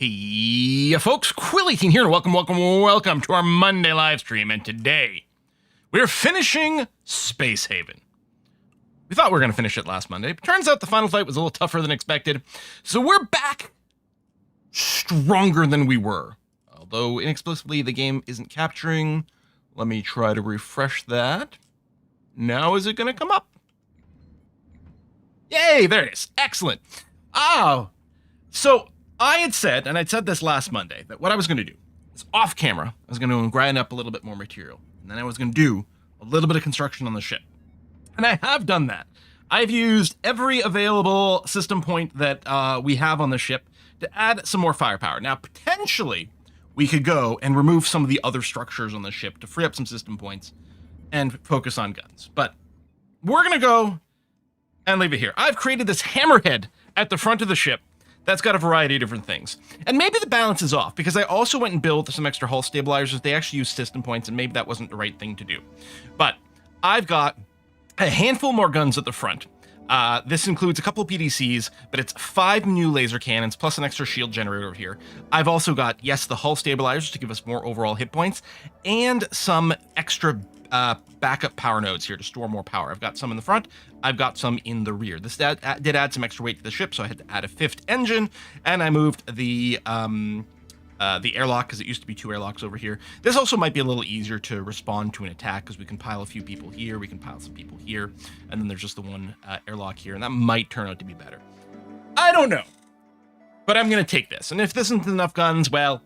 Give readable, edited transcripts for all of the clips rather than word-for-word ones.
Hey, folks, Quill18 here, and welcome to our Monday live stream. And today, we're finishing Space Haven. We thought we were going to finish it last Monday, but turns out the final fight was a little tougher than expected. So we're back stronger than we were. Although, inexplicably, the game isn't capturing. Let me try to refresh that. Now is it going to come up? Yay, there it is. Excellent. Oh, so I had said, and I'd said this last Monday, that what I was going to do is off camera, I was going to grind up a little bit more material. And then I was going to do a little bit of construction on the ship. And I have done that. I've used every available system point that we have on the ship to add some more firepower. Now, potentially, we could go and remove some of the other structures on the ship to free up some system points and focus on guns. But we're going to go and leave it here. I've created this hammerhead at the front of the ship that's got a variety of different things. And maybe the balance is off, because I also went and built some extra hull stabilizers. They actually use system points, and maybe that wasn't the right thing to do. But I've got a handful more guns at the front. This includes a couple of PDCs, but it's 5 new laser cannons, plus an extra shield generator over here. I've also got, yes, the hull stabilizers to give us more overall hit points, and some extra backup power nodes here to store more power. I've got some in the front, I've got some in the rear. This did add some extra weight to the ship, so I had to add a 5th engine, and I moved the airlock, because it used to be 2 airlocks over here. This also might be a little easier to respond to an attack, because we can pile a few people here, we can pile some people here, and then there's just the one airlock here, and that might turn out to be better. I don't know, but I'm going to take this, and if this isn't enough guns, well,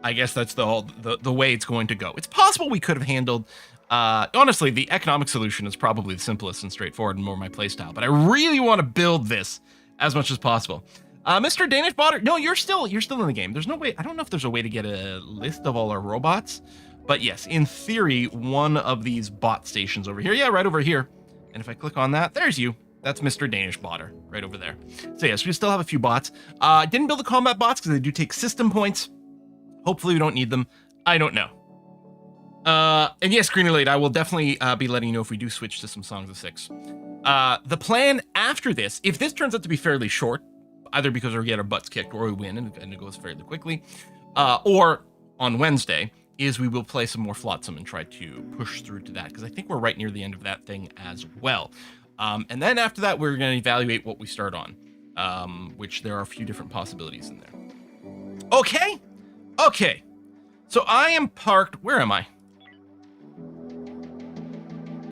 I guess that's the way it's going to go. It's possible we could have handled... honestly, the economic solution is probably the simplest and straightforward and more my playstyle, but I really want to build this as much as possible. Mr. Danish Botter, no, you're still in the game. There's no way, I don't know if there's a way to get a list of all our robots, but yes, in theory, one of these bot stations over here, yeah, right over here, and if I click on that, there's you. That's Mr. Danish Botter, right over there. So yes, we still have a few bots. Didn't build the combat bots because they do take system points. Hopefully we don't need them. I don't know. And yes, Green Elite, I will definitely be letting you know if we do switch to some Songs of Six. The plan after this, if this turns out to be fairly short, either because we get our butts kicked or we win and it goes fairly quickly, or on Wednesday, is we will play some more Flotsam and try to push through to that, because I think we're right near the end of that thing as well. And then after that, we're going to evaluate what we start on, which there are a few different possibilities in there. Okay. So I am parked, where am I?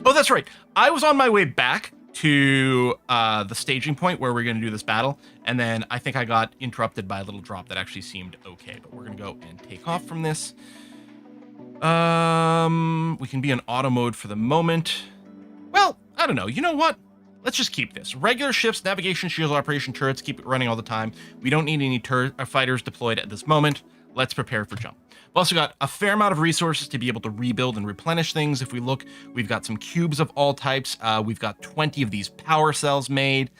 Oh, that's right. I was on my way back to the staging point where we're going to do this battle, and then I think I got interrupted by a little drop that actually seemed okay, but we're going to go and take off from this. We can be in auto mode for the moment. Well, I don't know. You know what? Let's just keep this. Regular ships, navigation, shields, operation turrets, keep it running all the time. We don't need any fighters deployed at this moment. Let's prepare for jump. We've also got a fair amount of resources to be able to rebuild and replenish things. If we look, we've got some cubes of all types. We've got 20 of these power cells made.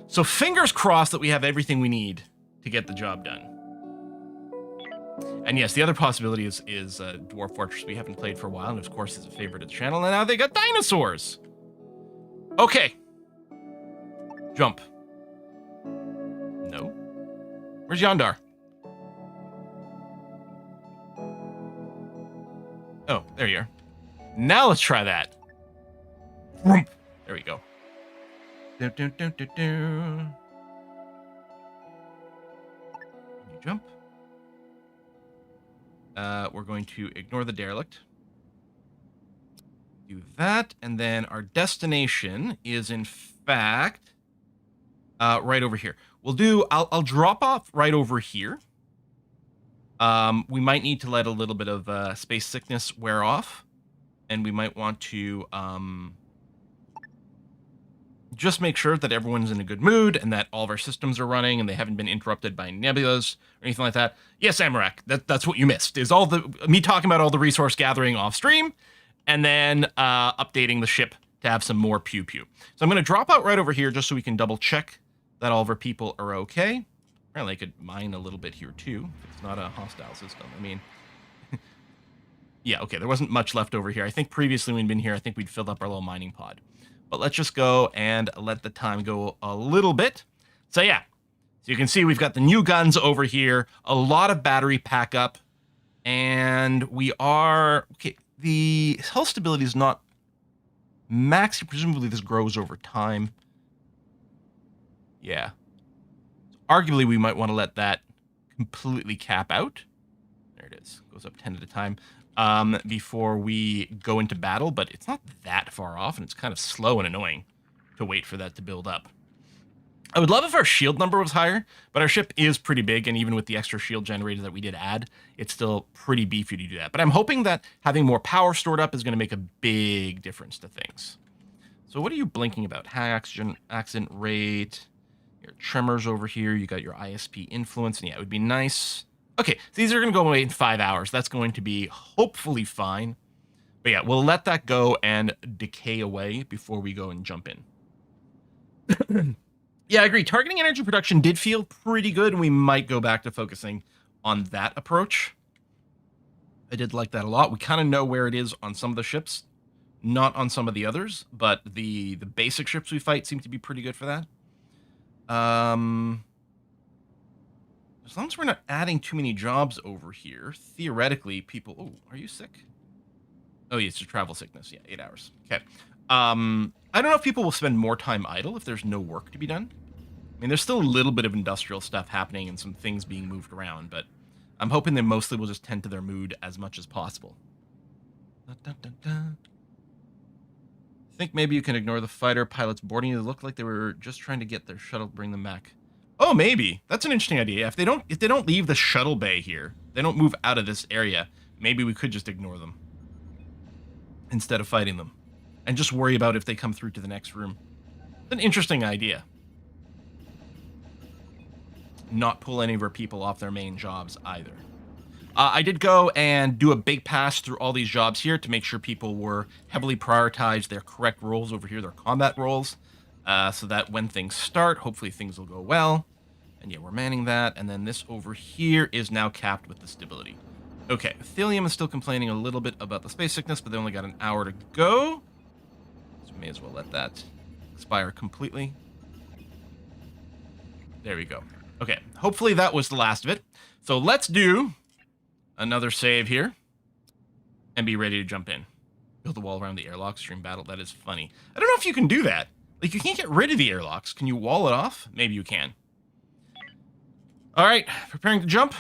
So fingers crossed that we have everything we need to get the job done. And yes, the other possibility is Dwarf Fortress we haven't played for a while, and of course is a favorite of the channel, and now they got dinosaurs. Okay. Jump. No. Where's Yondar? Oh, there you are. Now let's try that. There we go. You jump. We're going to ignore the derelict. Do that, and then our destination is, in fact, right over here. I'll drop off right over here. We might need to let a little bit of space sickness wear off, and we might want to just make sure that everyone's in a good mood and that all of our systems are running and they haven't been interrupted by nebulas or anything like that. Yes, Amarak, that's what you missed, is me talking about all the resource gathering off stream and then updating the ship to have some more pew-pew. So I'm going to drop out right over here just so we can double check that all of our people are okay. Apparently I could mine a little bit here too, if it's not a hostile system. I mean, yeah, okay, there wasn't much left over here. I think previously when we'd been here, I think we'd filled up our little mining pod. But let's just go and let the time go a little bit. So yeah, So you can see we've got the new guns over here, a lot of battery pack up, and we are... Okay, the hull stability is not max. Presumably this grows over time. Yeah. Arguably, we might want to let that completely cap out. There it is. Goes up 10 at a time before we go into battle, but it's not that far off, and it's kind of slow and annoying to wait for that to build up. I would love if our shield number was higher, but our ship is pretty big, and even with the extra shield generator that we did add, it's still pretty beefy to do that. But I'm hoping that having more power stored up is going to make a big difference to things. So what are you blinking about? High accident rate, your tremors over here, you got your ISP influence, and yeah, it would be nice. Okay, so these are going to go away in 5 hours. That's going to be hopefully fine. But yeah, we'll let that go and decay away before we go and jump in. Yeah, I agree. Targeting energy production did feel pretty good, and we might go back to focusing on that approach. I did like that a lot. We kind of know where it is on some of the ships, not on some of the others, but the basic ships we fight seem to be pretty good for that. As long as we're not adding too many jobs over here, theoretically, people... Oh, are you sick? Oh, yeah, it's just travel sickness. Yeah, 8 hours. Okay. I don't know if people will spend more time idle if there's no work to be done. I mean, there's still a little bit of industrial stuff happening and some things being moved around, but I'm hoping they mostly will just tend to their mood as much as possible. I think maybe you can ignore the fighter pilots boarding. It looked like they were just trying to get their shuttle, bring them back. Oh, maybe. That's an interesting idea. If they don't leave the shuttle bay here, they don't move out of this area, maybe we could just ignore them instead of fighting them. And just worry about if they come through to the next room. It's an interesting idea. Not pull any of our people off their main jobs either. I did go and do a big pass through all these jobs here to make sure people were heavily prioritized their correct roles over here, their combat roles, so that when things start, hopefully things will go well. And yeah, we're manning that. And then this over here is now capped with the stability. Okay, Thelium is still complaining a little bit about the space sickness, but they only got an hour to go. May as well let that expire completely. There we go. Okay, hopefully that was the last of it. So let's do another save here and be ready to jump in. Build a wall around the airlock, stream battle. That is funny. I don't know if you can do that. Like, you can't get rid of the airlocks. Can you wall it off? Maybe you can. All right, preparing to jump.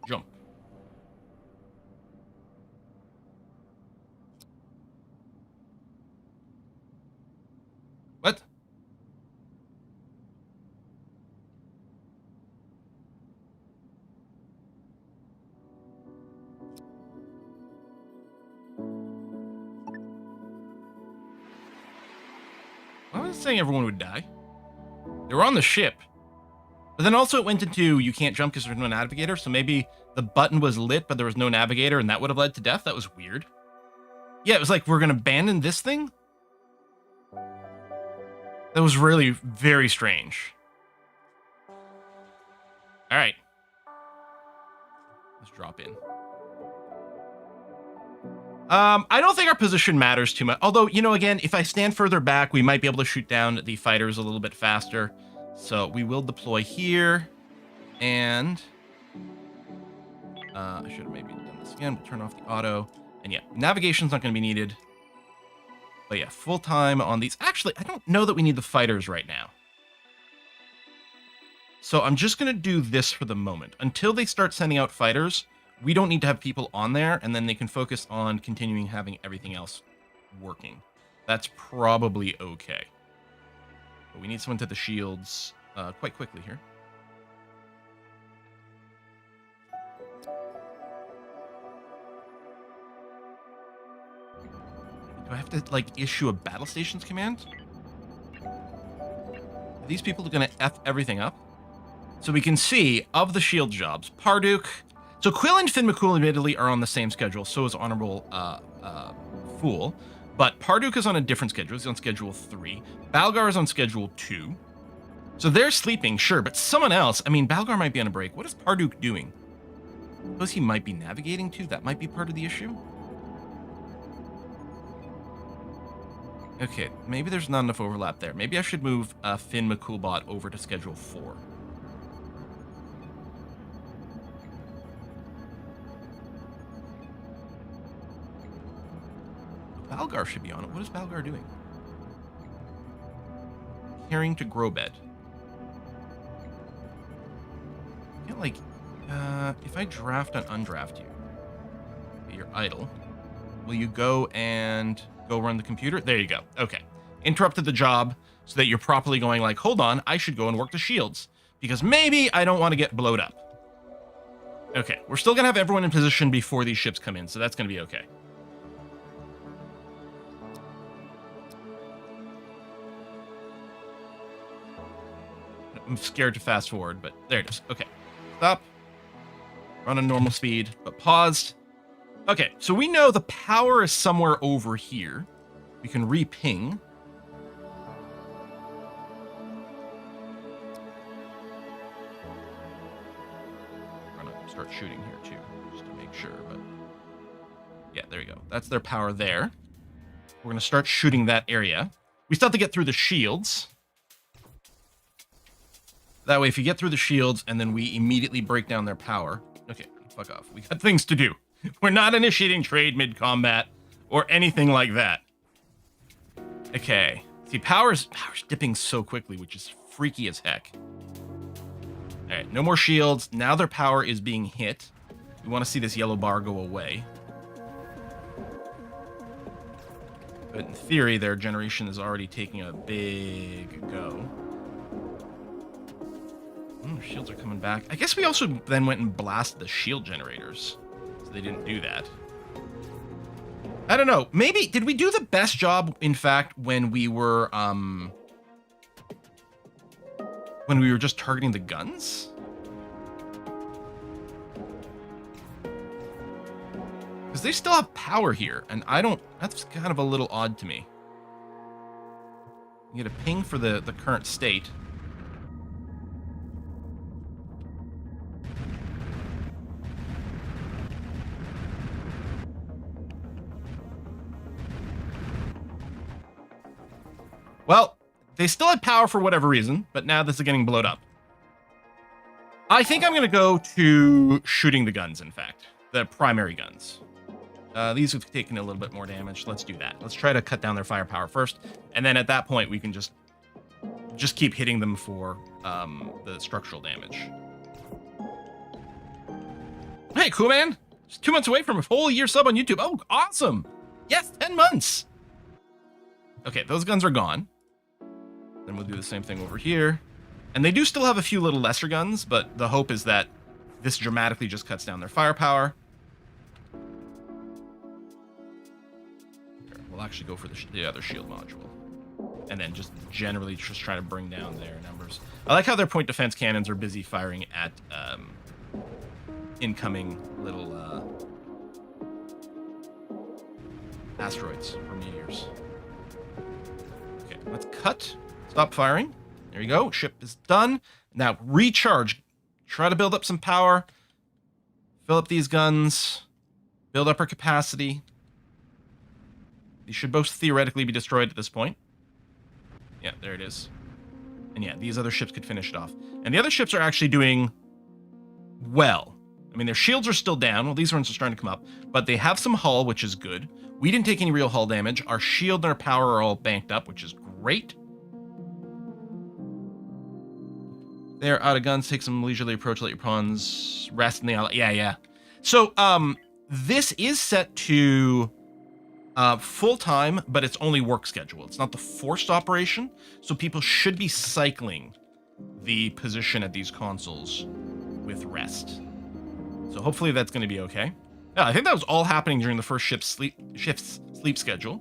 Jump. What? I wasn't saying everyone would die. They were on the ship. But then also it went into you can't jump because there's no navigator, so maybe the button was lit but there was no navigator and that would have led to death? That was weird. Yeah, it was like, we're going to abandon this thing? That was really very strange. All right. Let's drop in. I don't think our position matters too much. Although, you know, again, if I stand further back, we might be able to shoot down the fighters a little bit faster. So we will deploy here. And I should have maybe done this again. We'll turn off the auto. And yeah, navigation's not going to be needed. But yeah, full time on these. Actually, I don't know that we need the fighters right now. So I'm just going to do this for the moment. Until they start sending out fighters, we don't need to have people on there, and then they can focus on continuing having everything else working. That's probably okay. But we need someone to the shields quite quickly here. Do I have to, like, issue a battle stations command? Are these people going to F everything up? So we can see, of the shield jobs, Parduk... So Quill and Finn McCool admittedly are on the same schedule, so is Honorable Fool. But Parduk is on a different schedule. He's on schedule 3. Balgar is on schedule 2. So they're sleeping, sure, but someone else... I mean, Balgar might be on a break. What is Parduk doing? I suppose he might be navigating too. That might be part of the issue. Okay, maybe there's not enough overlap there. Maybe I should move Finn McCoolbot over to Schedule 4. Balgar should be on it. What is Balgar doing? Caring to grow bed. Can't, like, if I draft and undraft you, you're idle. Will you go and go run the computer? There you go. Okay. Interrupted the job so that you're properly going like, hold on, I should go and work the shields because maybe I don't want to get blowed up. Okay. We're still going to have everyone in position before these ships come in, so that's going to be okay. I'm scared to fast forward, but there it is. Okay. Stop. Run on normal speed, but paused. Okay, so we know the power is somewhere over here. We can re-ping. I'm gonna start shooting here too, just to make sure, but yeah, there you go. That's their power there. We're gonna start shooting that area. We still have to get through the shields. That way, if you get through the shields and then we immediately break down their power. Okay, fuck off. We got things to do. We're not initiating trade mid-combat or anything like that. Okay. See, power's dipping so quickly, which is freaky as heck. All right, no more shields. Now their power is being hit. We want to see this yellow bar go away. But in theory, their generation is already taking a big go. Shields are coming back. I guess we also then went and blasted the shield generators. So they didn't do that. I don't know. Maybe, did we do the best job, in fact, when we were just targeting the guns? Because they still have power here, and I don't, that's kind of a little odd to me. You get a ping for the current state. Well, they still had power for whatever reason, but now this is getting blown up. I think I'm going to go to shooting the guns, in fact. The primary guns. These have taken a little bit more damage. Let's do that. Let's try to cut down their firepower first. And then at that point, we can just keep hitting them for the structural damage. Hey, cool man. Just 2 months away from a whole year sub on YouTube. Oh, awesome. Yes, 10 months. Okay, those guns are gone. Then we'll do the same thing over here. And they do still have a few little lesser guns, but the hope is that this dramatically just cuts down their firepower. We'll actually go for the other shield module. And then just generally just try to bring down their numbers. I like how their point defense cannons are busy firing at incoming little asteroids or meteors. Okay, let's cut. Stop firing. There you go. Ship is done. Now recharge. Try to build up some power. Fill up these guns. Build up our capacity. These should both theoretically be destroyed at this point. Yeah, there it is. And yeah, these other ships could finish it off. And the other ships are actually doing well. I mean, their shields are still down. Well, these ones are starting to come up. But they have some hull, which is good. We didn't take any real hull damage. Our shield and our power are all banked up, which is great. They're out of guns. Take some leisurely approach. Let your pawns rest in the ally. Yeah. So, this is set to full-time, but it's only work schedule. It's not the forced operation, so people should be cycling the position at these consoles with rest. So hopefully that's going to be okay. Yeah, I think that was all happening during the first shift's sleep schedule,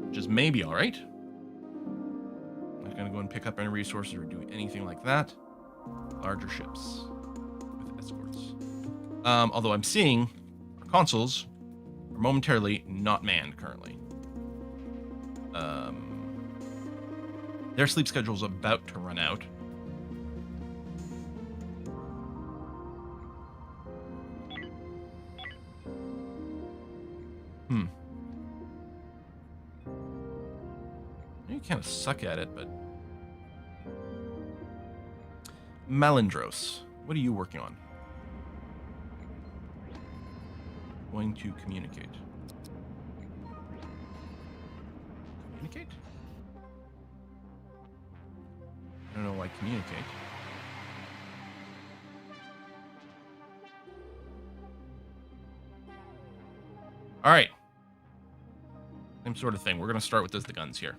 which is maybe all right. I'm not going to go and pick up any resources or do anything like that. Larger ships with escorts. Although I'm seeing our consoles are momentarily not manned currently. Their sleep schedule is about to run out. you kind of suck at it, but... Melindros, what are you working on? Going to communicate. Communicate? I don't know why communicate. All right. Same sort of thing. We're going to start with the guns here.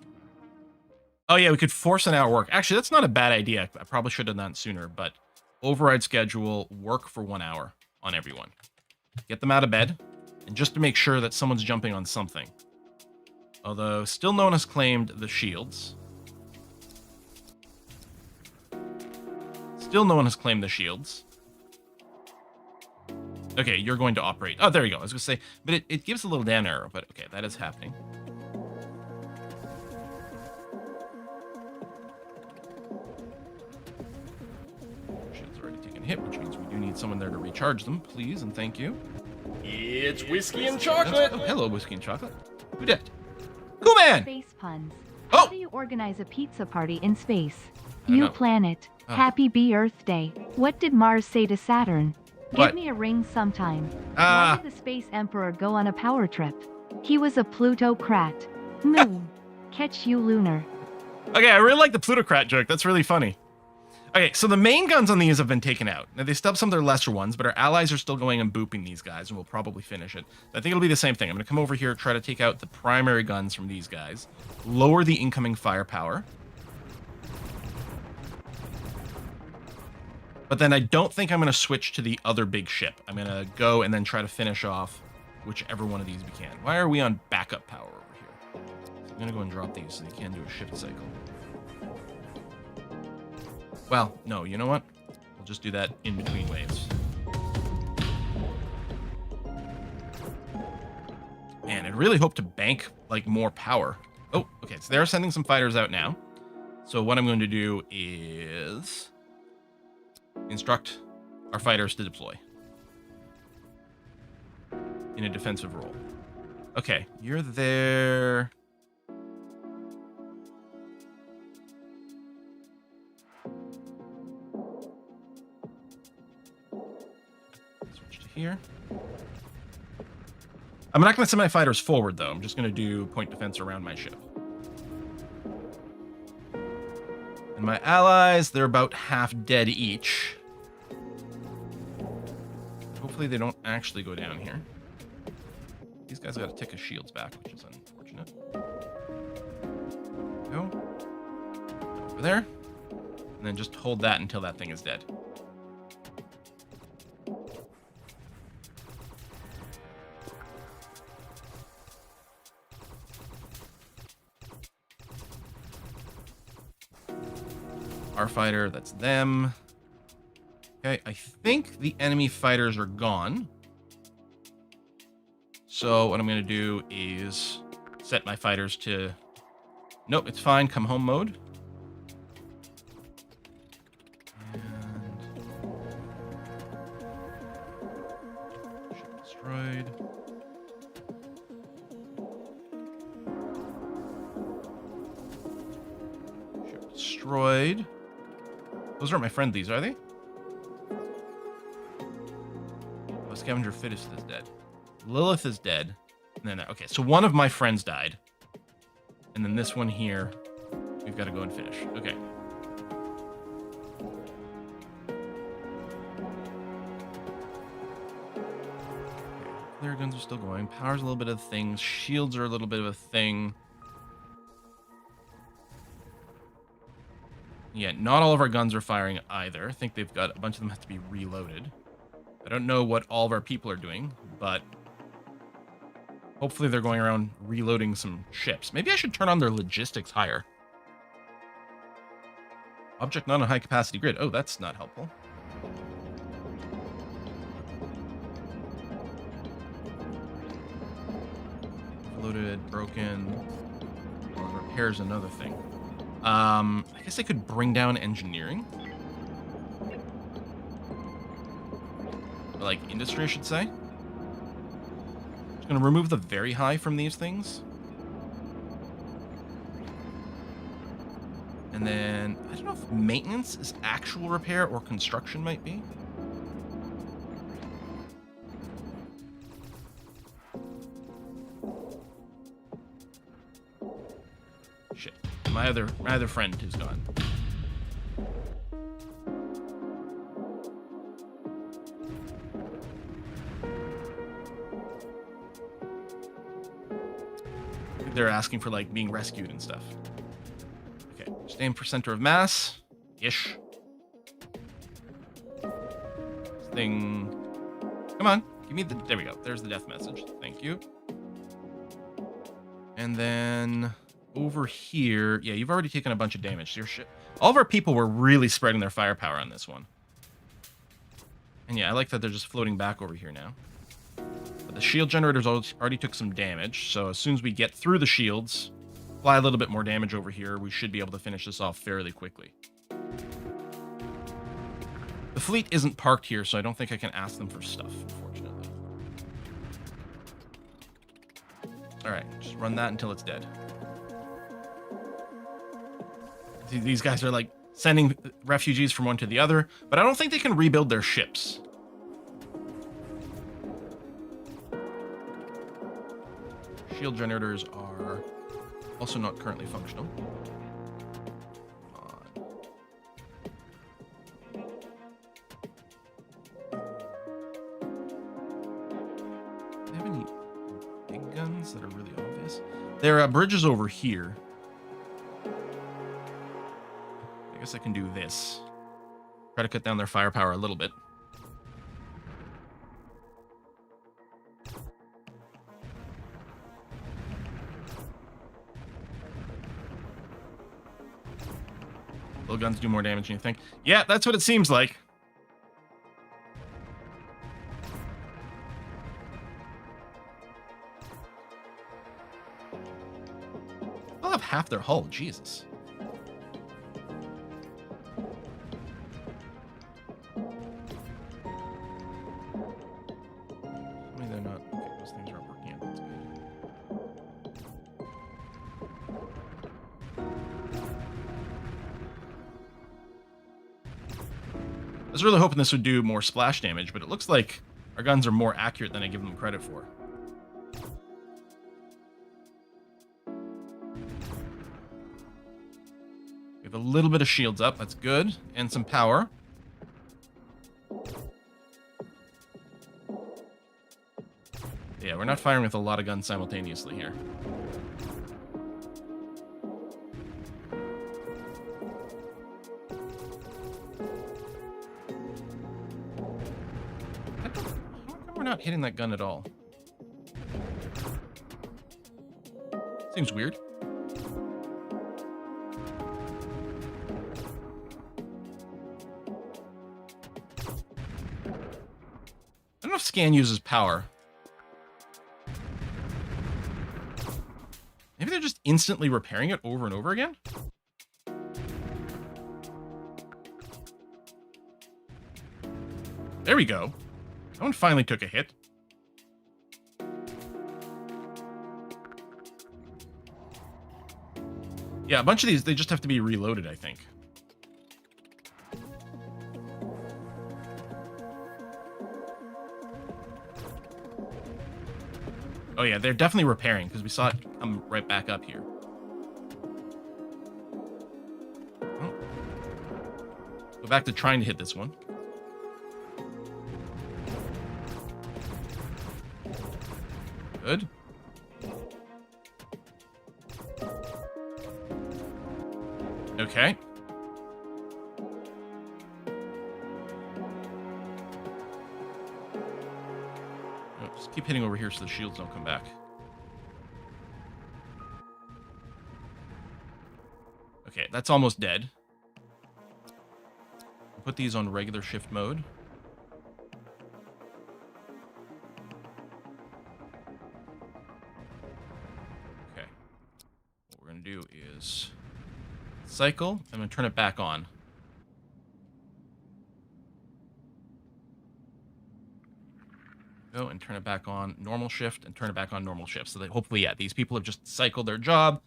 Oh, yeah, we could force an hour work. Actually, that's not a bad idea. I probably should have done it sooner, but override schedule, work for 1 hour on everyone. Get them out of bed, and just to make sure that someone's jumping on something. Although, still no one has claimed the shields. Still no one has claimed the shields. Okay, you're going to operate. Oh, there you go. I was going to say, but it gives a little down arrow, but okay, that is happening. Shield's already taken a hit, which means we do need someone there to recharge them, please, and thank you. It's whiskey and chocolate. Oh, hello, whiskey and chocolate. Who did? Cool man. Space puns. Oh! How do you organize a pizza party in space? I don't You know. plan it. Oh. Happy Be Earth Day. What did Mars say to Saturn? What? Give me a ring sometime. Ah. Why did the space emperor go on a power trip? He was a plutocrat. Moon. Catch you lunar. Okay, I really like the plutocrat joke. That's really funny. Okay, so the main guns on these have been taken out. Now, they still have some of their lesser ones, but our allies are still going and booping these guys, and we'll probably finish it. I think it'll be the same thing. I'm going to come over here, try to take out the primary guns from these guys, lower the incoming firepower. But then I don't think I'm going to switch to the other big ship. I'm going to go and then try to finish off whichever one of these we can. Why are we on backup power over here? So I'm going to go and drop these so they can do a shift cycle. Well, no, you know what? We'll just do that in between waves. Man, I'd really hope to bank, like, more power. Oh, okay, so they're sending some fighters out now. So what I'm going to do is instruct our fighters to deploy in a defensive role. Okay, you're there. Switch to here. I'm not going to send my fighters forward, though. I'm just going to do point defense around my ship. And my allies, they're about half dead each. Hopefully they don't actually go down here. These guys got to take his shields back, which is unfortunate. Go. Over there. And then just hold that until that thing is dead. Our fighter, that's them. Okay, I think the enemy fighters are gone. So what I'm going to do is set my fighters to... Nope, it's fine. Come home mode. And... Ship destroyed. Ship destroyed. Those aren't my friendlies, are they? Oh, Scavenger Fittest is dead. Lilith is dead. And then, okay, so one of my friends died. And then this one here, we've got to go and finish. Okay. Flare guns are still going. Power's a little bit of a thing. Shields are a little bit of a thing. Yeah, not all of our guns are firing either. I think they've got a bunch of them have to be reloaded. I don't know what all of our people are doing, but hopefully they're going around reloading some ships. Maybe I should turn on their logistics higher. Object not on high capacity grid. Oh, that's not helpful. Loaded, broken. Well, repair's another thing. I guess I could bring down engineering. Or like industry, I should say. Just gonna remove the very high from these things. And then, I don't know if maintenance is actual repair or construction might be. Shit. My other friend is gone. They're asking for, like, being rescued and stuff. Okay, just aim for center of mass. Ish. This thing... Come on, give me the... There we go. There's the death message. Thank you. And then over here... Yeah, you've already taken a bunch of damage. Your shit. All of our people were really spreading their firepower on this one. And yeah, I like that they're just floating back over here now. But the shield generators already took some damage, so as soon as we get through the shields, apply a little bit more damage over here, we should be able to finish this off fairly quickly. The fleet isn't parked here, so I don't think I can ask them for stuff, unfortunately. Alright, just run that until it's dead. See, these guys are, like, sending refugees from one to the other, but I don't think they can rebuild their ships. Shield generators are also not currently functional. Do they have any big guns that are really obvious? There are bridges over here. I guess I can do this. Try to cut down their firepower a little bit. Little guns do more damage than you think. Yeah, that's what it seems like. They'll have half their hull. Jesus. I mean, they're not. Okay, those things aren't working out. That's good. I was really hoping this would do more splash damage, but it looks like our guns are more accurate than I give them credit for. We have a little bit of shields up, that's good, and some power. Yeah, we're not firing with a lot of guns simultaneously here. We're not hitting that gun at all. Seems weird. I don't know if scan uses power. Maybe they're just instantly repairing it over and over again? There we go. That one finally took a hit. Yeah, a bunch of these, they just have to be reloaded, I think. Oh yeah, they're definitely repairing, because we saw it come right back up here. Oh. Go back to trying to hit this one. Good. Okay. Oh, just keep hitting over here so the shields don't come back. Okay, that's almost dead. Put these on regular shift mode. Okay. What we're going to do is cycle. I'm going to turn it back on. Go and turn it back on normal shift and turn it back on normal shift. So that hopefully, yeah, these people have just cycled their job.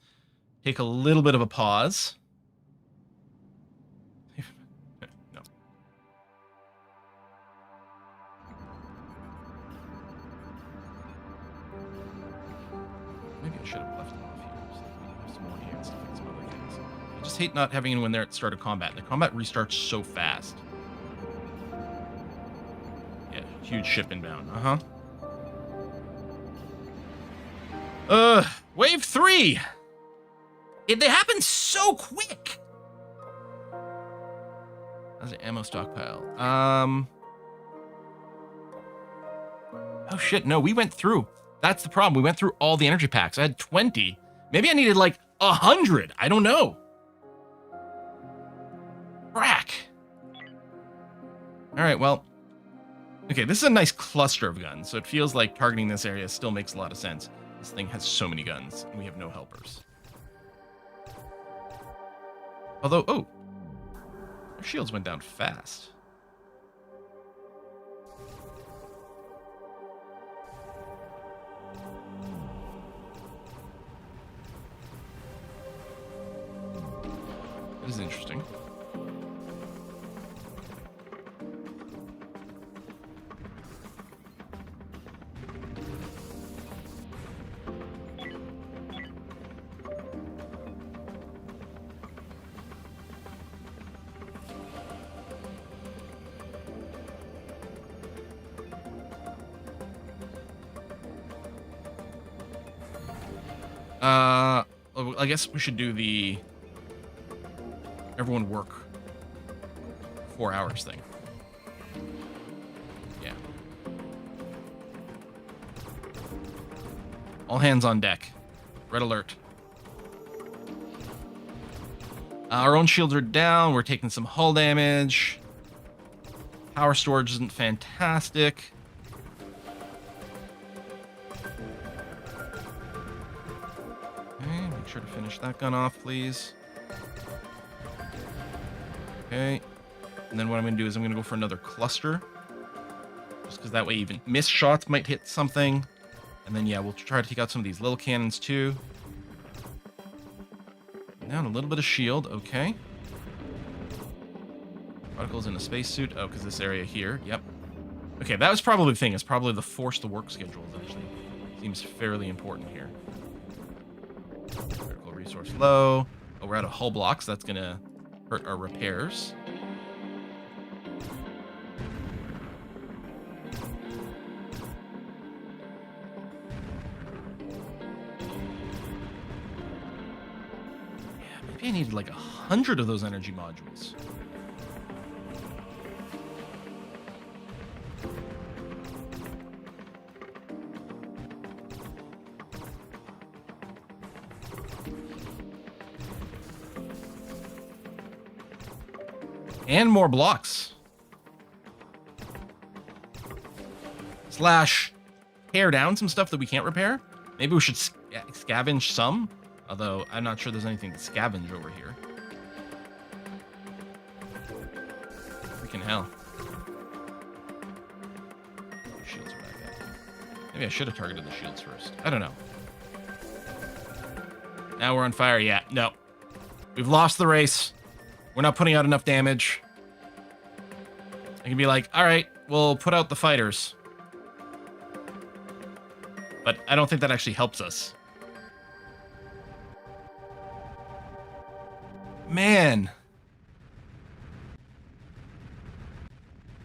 Take a little bit of a pause. should have left them off here. So we have some more hands to fix some other things. I just hate not having anyone there at the start of combat. The combat restarts so fast. Yeah, huge ship inbound. Wave 3! They happen so quick! How's the ammo stockpile? Oh shit, no, we went through. That's the problem. We went through all the energy packs. I had 20. Maybe I needed like 100. I don't know. Frack. All right, well. Okay, this is a nice cluster of guns, so it feels like targeting this area still makes a lot of sense. This thing has so many guns, and we have no helpers. Although, oh. Our shields went down fast. That is interesting. I guess we should do the everyone work 4 hours thing. Yeah. All hands on deck. Red alert. Our own shields are down. We're taking some hull damage. Power storage isn't fantastic. Make sure to finish that gun off, please. Okay. And then what I'm going to do is I'm going to go for another cluster. Just because that way even missed shots might hit something. And then, yeah, we'll try to take out some of these little cannons, too. Down a little bit of shield. Okay. Particles in a spacesuit. Oh, because this area here. Yep. Okay, that was probably the thing. It's probably the force to work schedules, actually. Seems fairly important here. Critical resource low. Oh, we're out of hull blocks. That's going to hurt our repairs. Yeah, maybe I needed like 100 of those energy modules. And more blocks. Slash tear down some stuff that we can't repair. Maybe we should scavenge some. Although I'm not sure there's anything to scavenge over here. Freaking hell. Shields are back up. Maybe I should have targeted the shields first. I don't know. Now we're on fire. Yeah, no. We've lost the race. We're not putting out enough damage. I can be like, all right, we'll put out the fighters. But I don't think that actually helps us. Man.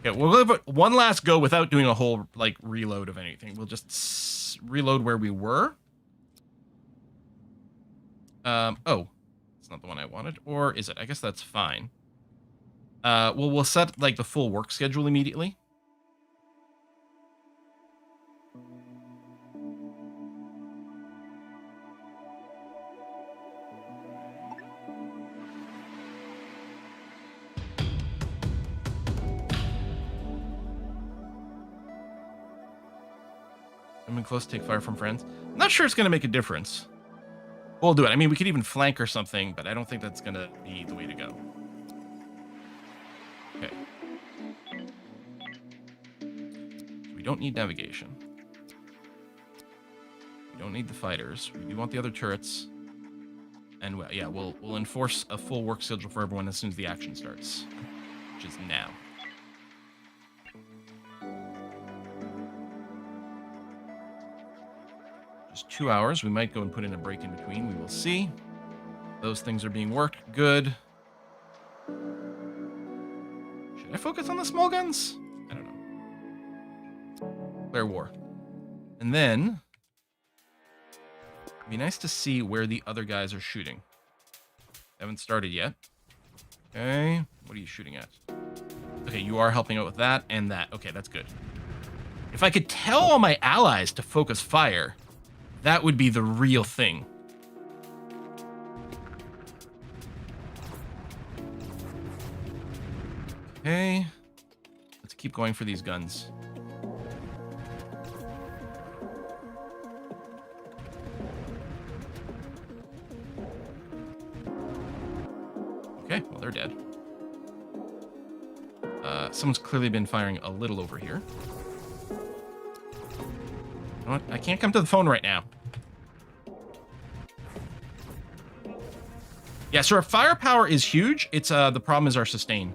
Okay, we'll give it one last go without doing a whole, like, reload of anything. We'll just reload where we were. Oh. Not the one I wanted, or is it? I guess that's fine. Well, we'll set like the full work schedule immediately. I'm close to take fire from friends. I'm not sure it's going to make a difference. We'll do it. I mean, we could even flank or something, but I don't think that's going to be the way to go. Okay. We don't need navigation. We don't need the fighters. We do want the other turrets. And yeah, we'll enforce a full work schedule for everyone as soon as the action starts, which is now. is 2 hours. We might go and put in a break in between. We will see. Those things are being worked. Good. Should I focus on the small guns? I don't know. Declare war. And then, it'd be nice to see where the other guys are shooting. Haven't started yet. Okay. What are you shooting at? Okay, you are helping out with that and that. Okay, that's good. If I could tell all my allies to focus fire, that would be the real thing. Okay. Let's keep going for these guns. Okay, well, they're dead. Someone's clearly been firing a little over here. You know what? I can't come to the phone right now. Yeah, so our firepower is huge. It's the problem is our sustain.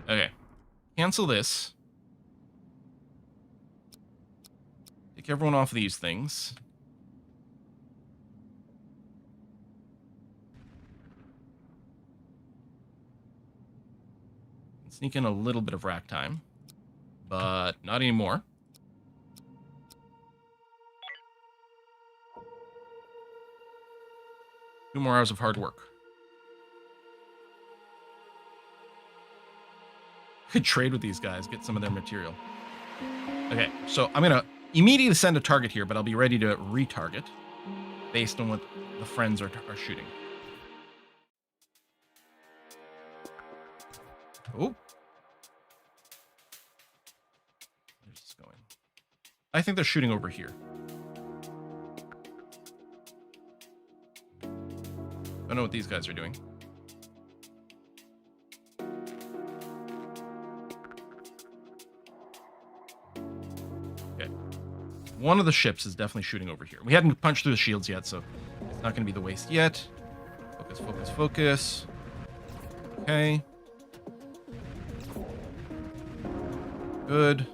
Okay. Cancel this. Take everyone off these things. Sneak in a little bit of rack time, but not anymore. 2 more hours of hard work. Could trade with these guys, get some of their material. Okay, so I'm gonna immediately send a target here, but I'll be ready to retarget based on what the friends are shooting. Oh. Where's this going? I think they're shooting over here. I don't know what these guys are doing. Okay. One of the ships is definitely shooting over here. We hadn't punched through the shields yet, so it's not going to be the waste yet. Focus, focus, focus. Okay. Good.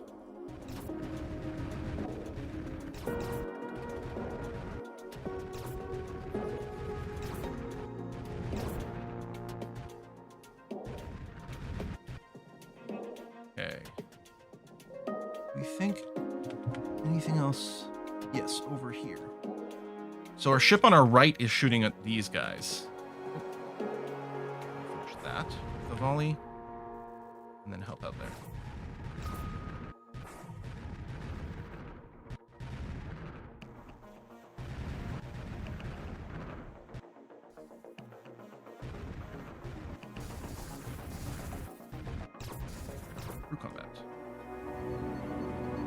Okay. We think anything else? Yes, over here. So our ship on our right is shooting at these guys. Finish that with a volley, and then help out there. Crew combat.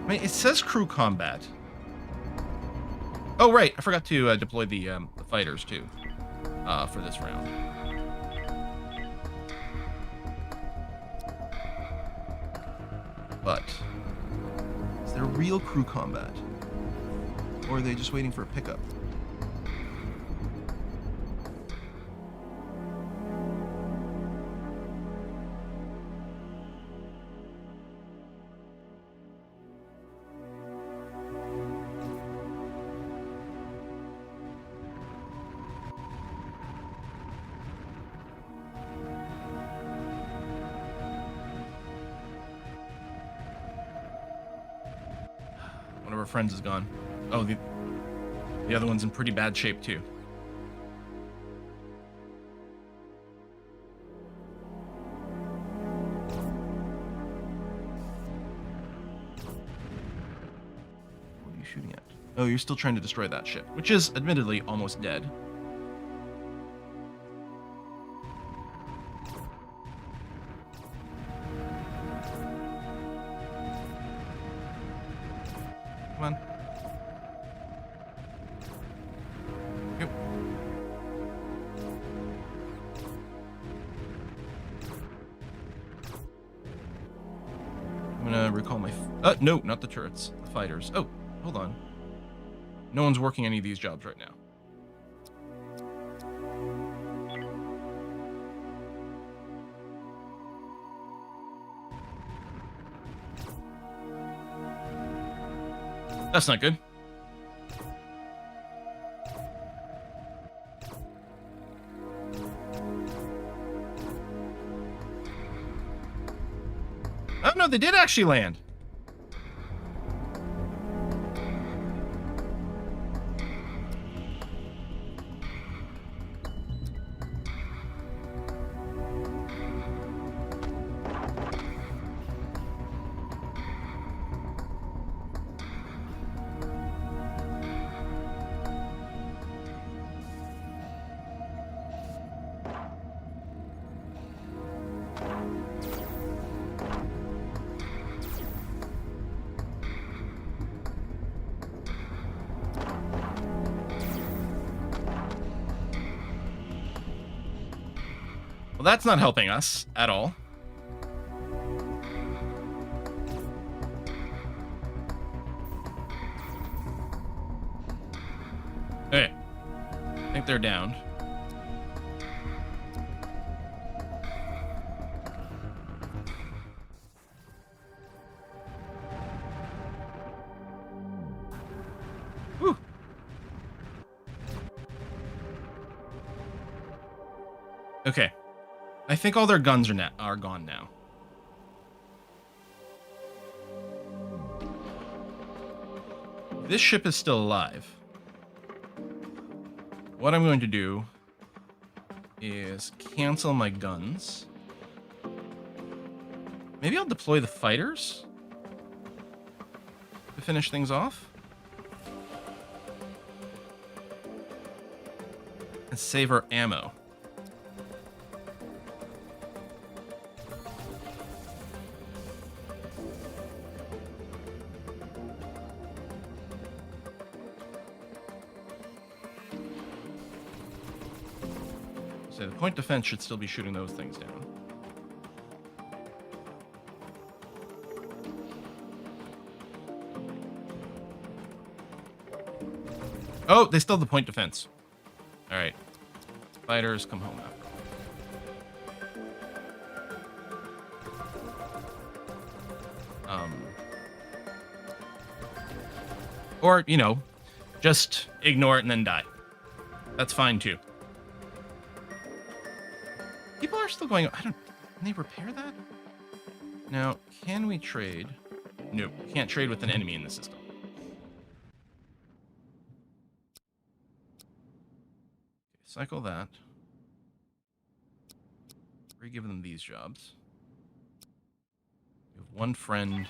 I mean, it says crew combat. Oh, right. I forgot to deploy the fighters, too, for this round. But is there real crew combat? Or are they just waiting for a pickup? One of our friends is gone. Oh, the other one's in pretty bad shape, too. What are you shooting at? Oh, you're still trying to destroy that ship, which is, admittedly, almost dead. Come on. Yep. I'm gonna recall my... no, not the turrets. The fighters. Oh, hold on. No one's working any of these jobs right now. That's not good. Oh, no, they did actually land. Well, that's not helping us at all. Okay. I think they're down. Whew. Okay. I think all their guns are gone now. This ship is still alive. What I'm going to do is cancel my guns. Maybe I'll deploy the fighters to finish things off. And save our ammo. So the point defense should still be shooting those things down. Oh, they still have the point defense. All right. Fighters, come home now. Or, you know, just ignore it and then die. That's fine too. People are still going. Can they repair that? Now, can we trade? Nope, can't trade with an enemy in the system. Okay, cycle that. Re-give them these jobs. We have one friend.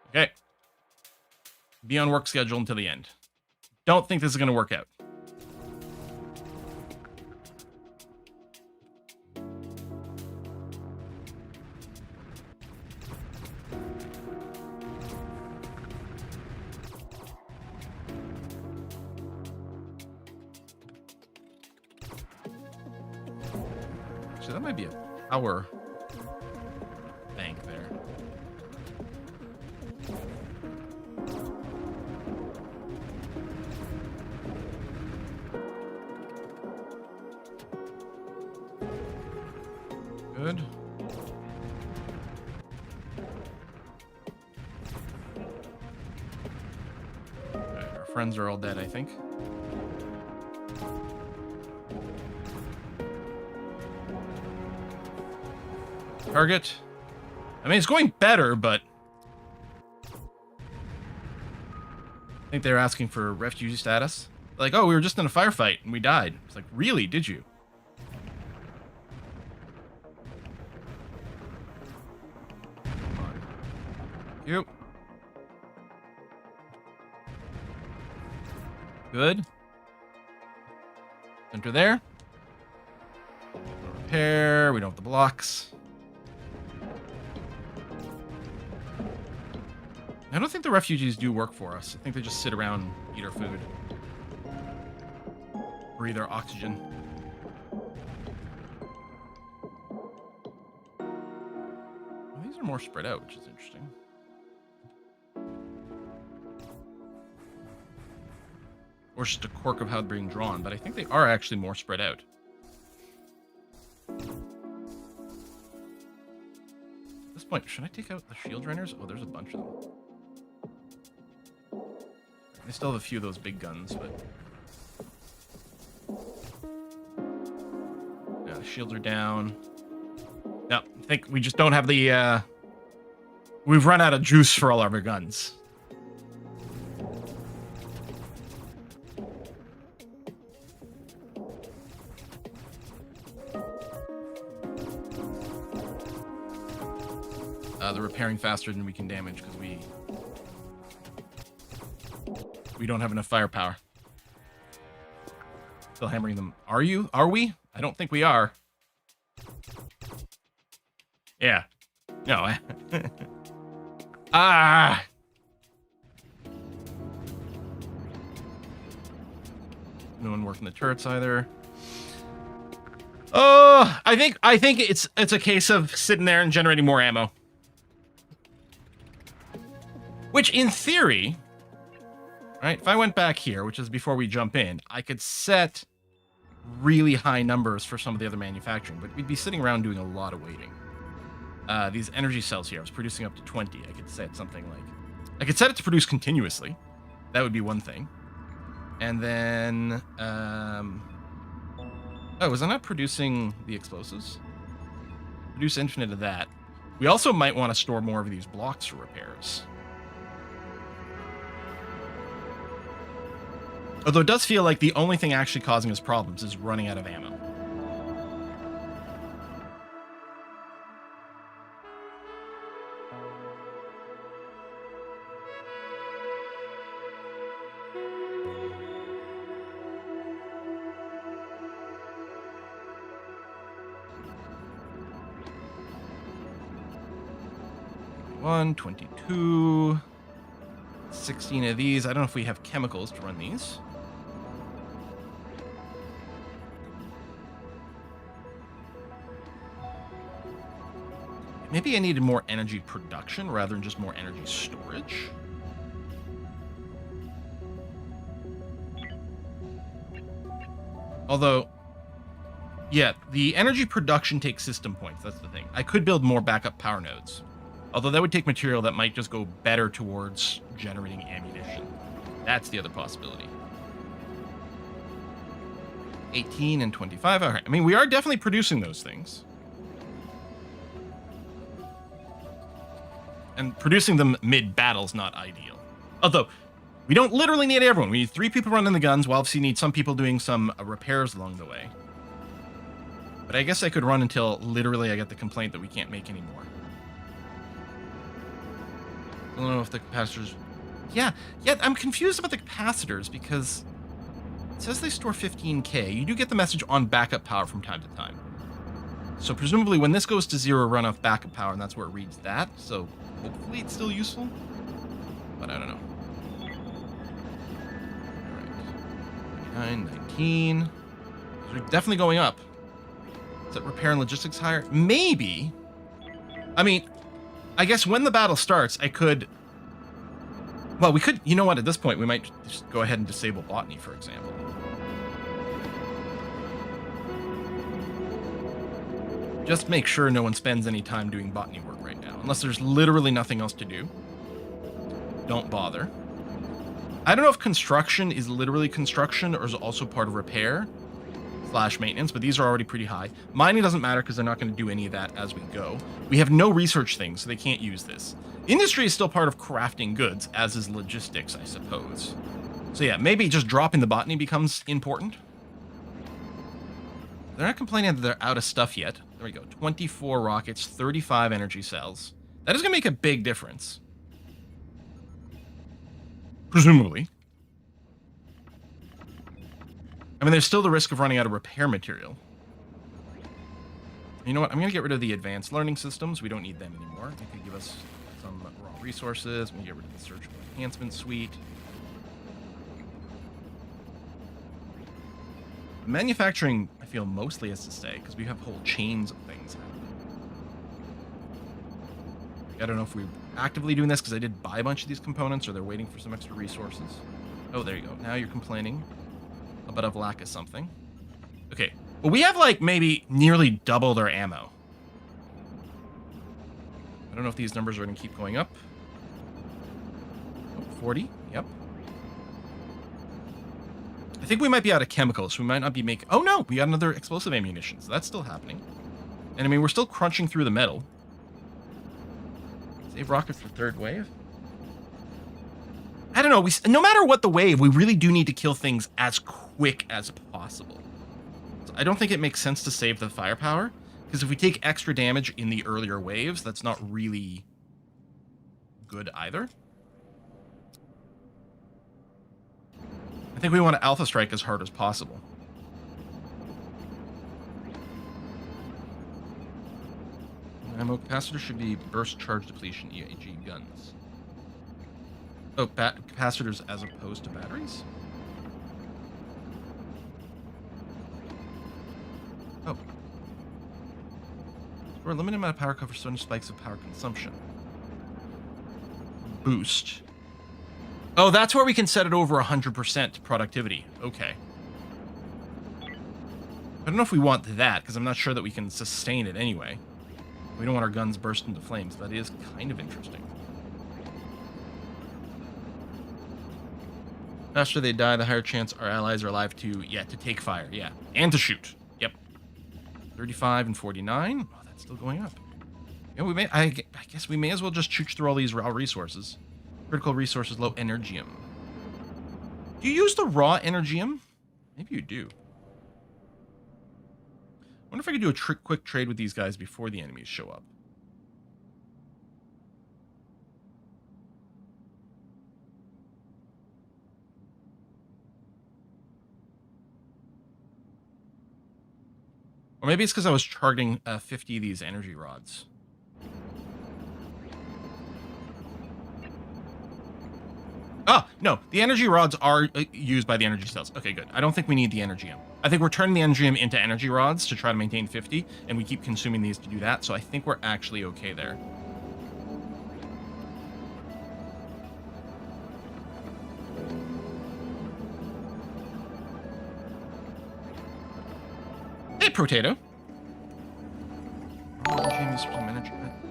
Okay. Be on work schedule until the end. Don't think this is going to work out. So that might be a power bank there. Good. Alright, our friends are all dead, I think. Target. I mean, it's going better, but I think they're asking for refugee status. Like, oh, we were just in a firefight and we died. It's like, really? Did you? Come on. You. Good. Enter there. Repair. We don't have the blocks. I don't think the refugees do work for us. I think they just sit around and eat our food. Breathe our oxygen. Well, these are more spread out, which is interesting. Or it's just a quirk of how they're being drawn, but I think they are actually more spread out. This point, should I take out the shield runners? Oh, there's a bunch of them. I still have a few of those big guns, but... Yeah, the shields are down. No, I think we just don't have the, we've run out of juice for all of our guns. They're repairing faster than we can damage because we don't have enough firepower. Still hammering them. Are you? Are we? I don't think we are. Yeah. No. Ah. No one working the turrets either. Oh, I think it's a case of sitting there and generating more ammo. Which, in theory, right, if I went back here, which is before we jump in, I could set really high numbers for some of the other manufacturing, but we'd be sitting around doing a lot of waiting. These energy cells here, I was producing up to 20. I could set something like... I could set it to produce continuously. That would be one thing. And then... Oh, was I not producing the explosives? Produce infinite of that. We also might want to store more of these blocks for repairs. Although it does feel like the only thing actually causing us problems is running out of ammo. One, 22, 16 of these. I don't know if we have chemicals to run these. Maybe I needed more energy production rather than just more energy storage. Although, yeah, the energy production takes system points. That's the thing. I could build more backup power nodes. Although that would take material that might just go better towards generating ammunition. That's the other possibility. 18 and 25. All right. I mean, we are definitely producing those things. And producing them mid-battle is not ideal. Although, we don't literally need everyone. We need 3 people running the guns. We obviously need some people doing some repairs along the way. But I guess I could run until literally I get the complaint that we can't make any more. I don't know if the capacitors... Yeah, I'm confused about the capacitors because it says they store 15K. You do get the message on backup power from time to time. So presumably when this goes to 0, run off backup power, and that's where it reads that. So hopefully it's still useful. But I don't know. Alright. 19. They're definitely going up. Is that repair and logistics higher? Maybe. I mean, I guess when the battle starts, I could... Well, we could... You know what? At this point, we might just go ahead and disable botany, for example. Just make sure no one spends any time doing botany work right now. Unless there's literally nothing else to do. Don't bother. I don't know if construction is literally construction or is also part of repair / maintenance, but these are already pretty high. Mining doesn't matter because they're not going to do any of that as we go. We have no research things, so they can't use this. Industry is still part of crafting goods, as is logistics, I suppose. So yeah, maybe just dropping the botany becomes important. They're not complaining that they're out of stuff yet. There we go. 24 rockets, 35 energy cells. That is going to make a big difference. Presumably. I mean, there's still the risk of running out of repair material. You know what? I'm going to get rid of the advanced learning systems. We don't need them anymore. They could give us some raw resources. We can get rid of the surgical enhancement suite. Manufacturing, I feel, mostly has to stay because we have whole chains of things happening. I don't know if we're actively doing this because I did buy a bunch of these components or they're waiting for some extra resources. Oh, there you go. Now you're complaining a bit of lack of something. Okay. Well, we have like maybe nearly doubled our ammo. I don't know if these numbers are going to keep going up. Oh, 40. Yep. I think we might be out of chemicals. We might not be making... Oh, no. We got another explosive ammunition. So that's still happening. And, I mean, we're still crunching through the metal. Save rockets for third wave. I don't know. No matter what the wave, we really do need to kill things as quick as possible. So I don't think it makes sense to save the firepower. Because if we take extra damage in the earlier waves, that's not really good either. I think we want to alpha strike as hard as possible. Ammo capacitor should be burst charge depletion, EAG guns. Oh, capacitors as opposed to batteries? Oh. For a limited amount of power cover sudden spikes of power consumption. Boost. Oh, that's where we can set it over 100% productivity. Okay. I don't know if we want that, because I'm not sure that we can sustain it anyway. We don't want our guns burst into flames. That is kind of interesting. The faster they die, the higher chance our allies are alive to, to take fire. Yeah, and to shoot. Yep. 35 and 49. Oh, that's still going up. Yeah, we may. I guess we may as well just chooch through all these raw resources. Critical resources, low energium. Do you use the raw energium? Maybe you do. I wonder if I could do a quick trade with these guys before the enemies show up. Or maybe it's because I was targeting 50 of these energy rods. Oh, no. The energy rods are used by the energy cells. Okay, good. I don't think we need the energium. I think we're turning the energium into energy rods to try to maintain 50, and we keep consuming these to do that, so I think we're actually okay there. Hey, Potato.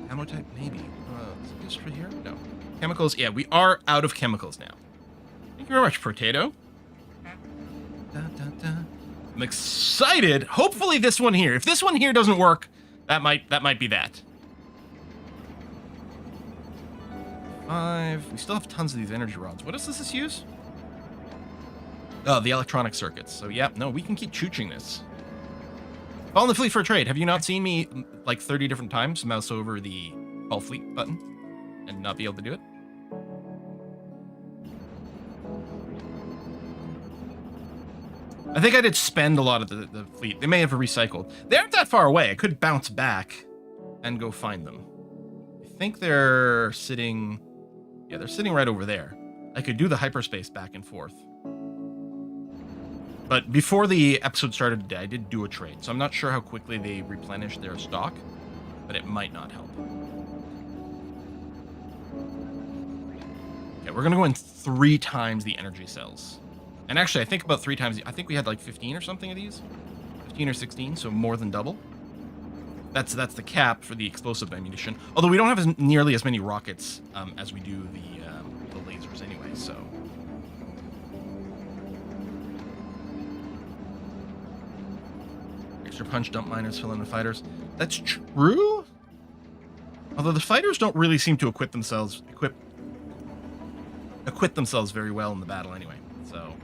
Ammo type? Maybe. Is it just for here? No. Chemicals? Yeah, we are out of chemicals now. Thank you very much, Potato. I'm excited. Hopefully this one here. If this one here doesn't work, that might be that. 5. We still have tons of these energy rods. What does this use? Oh, the electronic circuits. So, yeah, no, we can keep chooching this. Call in the fleet for a trade. Have you not seen me like 30 different times mouse over the call fleet button and not be able to do it? I think I did spend a lot of the fleet. They may have recycled. They aren't that far away. I could bounce back and go find them. I think they're sitting... Yeah, they're sitting right over there. I could do the hyperspace back and forth. But before the episode started today, I did do a trade, so I'm not sure how quickly they replenish their stock, but it might not help. Okay, we're going to go in 3 times the energy cells. And actually, I think about 3 times... I think we had like 15 or something of these. 15 or 16, so more than double. That's the cap for the explosive ammunition. Although we don't have nearly as many rockets as we do the lasers anyway, so... Extra punch, dump miners, fill in the fighters. That's true? Although the fighters don't really seem to equip themselves very well in the battle anyway, so...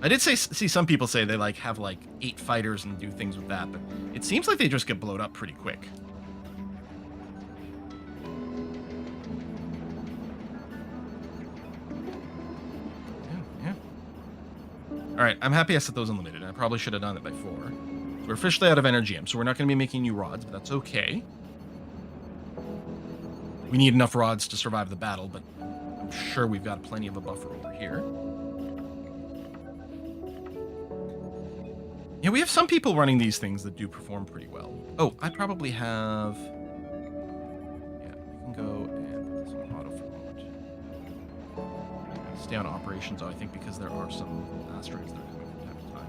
I did see some people say they have 8 fighters and do things with that, but it seems like they just get blowed up pretty quick. Yeah. Alright, I'm happy I set those unlimited. I probably should have done it before. So we're officially out of energium, so we're not going to be making new rods, but that's okay. We need enough rods to survive the battle, but I'm sure we've got plenty of a buffer over here. Yeah, we have some people running these things that do perform pretty well. Oh, I probably have... Yeah, we can go and put this on auto for a moment. Stay on operations, I think, because there are some asteroids that are coming from time to time.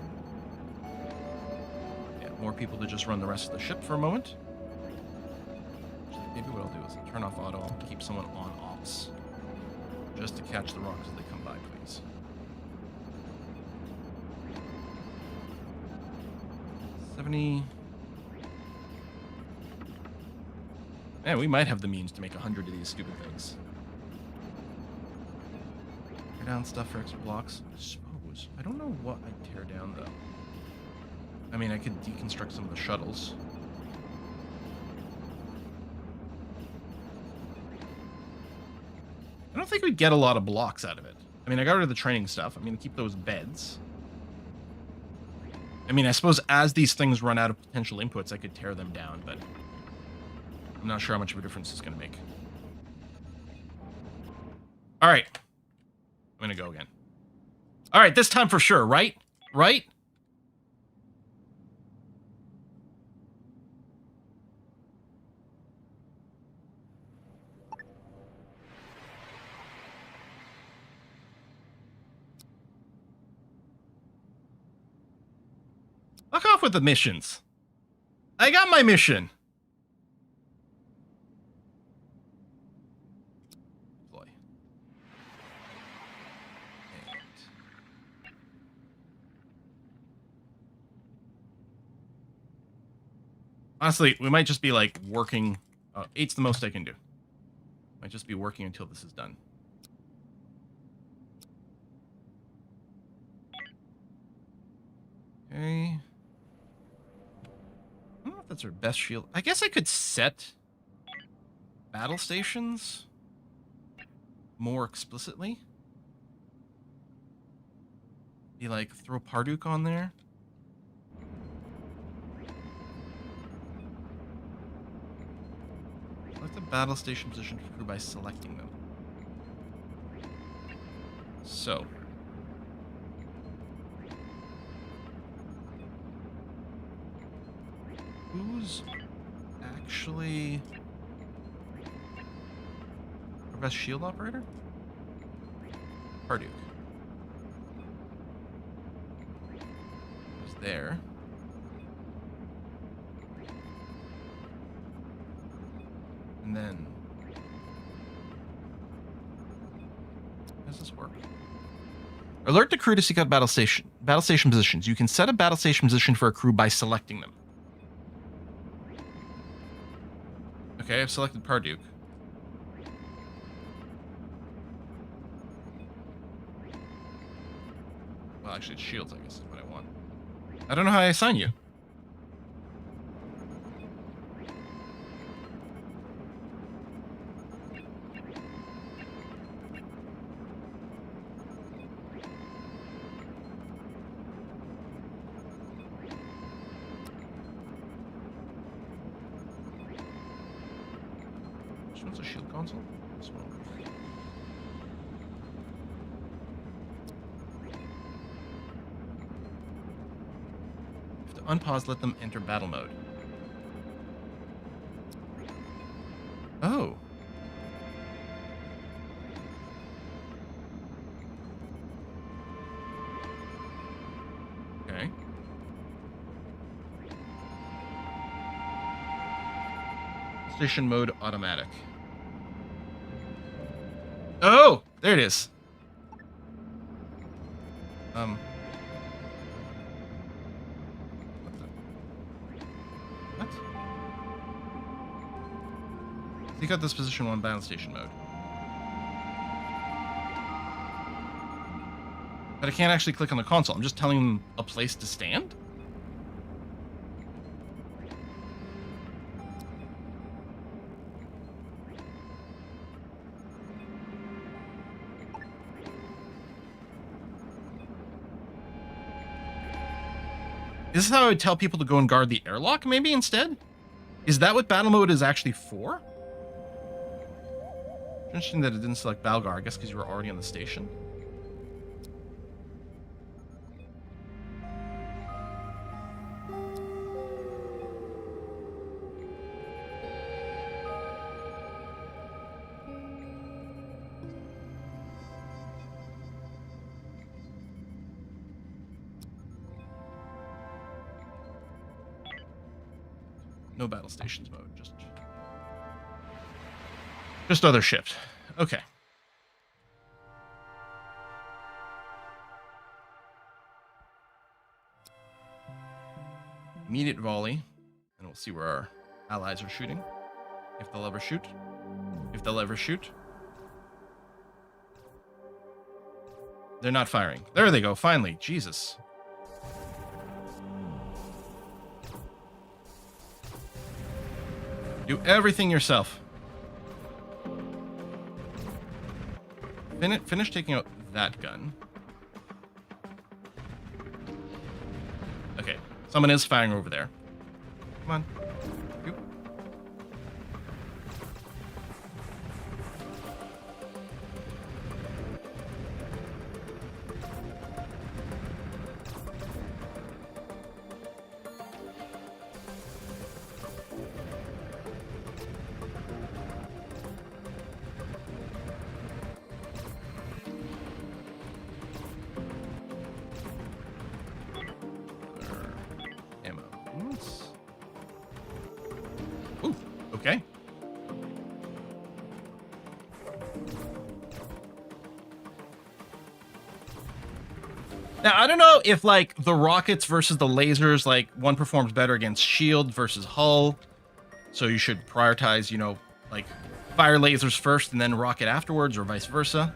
Yeah, more people to just run the rest of the ship for a moment. maybe what I'll do is I'll turn off auto, keep someone on ops, just to catch the rocks as they come by, please. 70. Man, we might have the means to make 100 of these stupid things. Tear down stuff for extra blocks. I suppose. I don't know what I'd tear down, though. I mean, I could deconstruct some of the shuttles. I don't think we'd get a lot of blocks out of it. I mean, I got rid of the training stuff. I'm going to keep those beds. I mean, I suppose as these things run out of potential inputs, I could tear them down, but I'm not sure how much of a difference it's going to make. All right. I'm going to go again. All right, this time for sure, right? Right? Fuck off with the missions. I got my mission. Boy. And honestly, we might just be like working. 8's the most I can do. Might just be working until this is done. Okay. I don't know if that's our best shield. I guess I could set battle stations more explicitly. Be like, throw Parduk on there. Select the battle station position for crew by selecting them. So. Who's actually our best shield operator? Parduk. Who's there? And then, how does this work? Alert the crew to seek out battle station positions. You can set a battle station position for a crew by selecting them. Okay, I've selected Parduk. Well, actually, it's shields, I guess, is what I want. I don't know how I assign you. Which one's a shield console? This one. Have to unpause, let them enter battle mode. Oh. Okay. Station mode automatic. Oh, there it is. What? You got this position 1 battle station mode. But I can't actually click on the console. I'm just telling them a place to stand? Is this how I would tell people to go and guard the airlock, maybe, instead? Is that what battle mode is actually for? Interesting that it didn't select Balgar, I guess because you were already on the station. No battle stations mode, just... Just other shift. Okay. Immediate volley. And we'll see where our allies are shooting. If they'll ever shoot. If they'll ever shoot. They're not firing. There they go, finally. Jesus. Do everything yourself. Finish taking out that gun. Okay, someone is firing over there. Come on. Oop. Ammo. Ooh, okay. Now, I don't know if, like, the rockets versus the lasers, like, one performs better against shield versus hull. So you should prioritize, you know, like, fire lasers first and then rocket afterwards, or vice versa.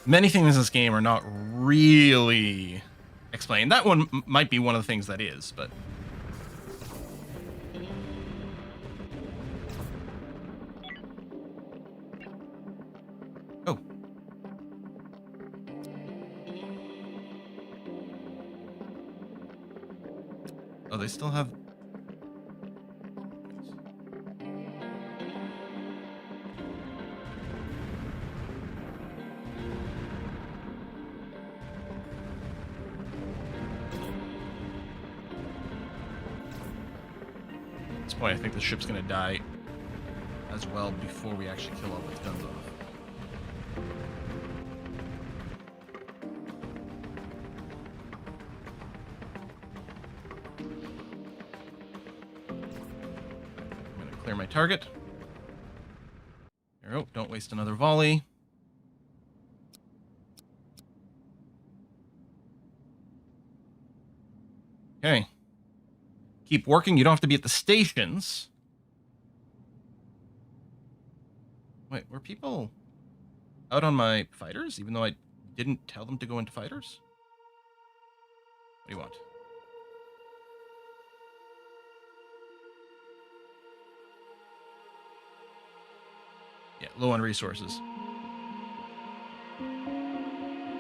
Many things in this game are not really explained. That one might be one of the things that is, but... Oh. Oh, they still have... At this point, I think the ship's gonna die as well before we actually kill all its guns off. I'm gonna clear my target. There we go. Don't waste another volley. Okay. Keep working. You don't have to be at the stations. Wait, were people out on my fighters, even though I didn't tell them to go into fighters? What do you want? Yeah, low on resources.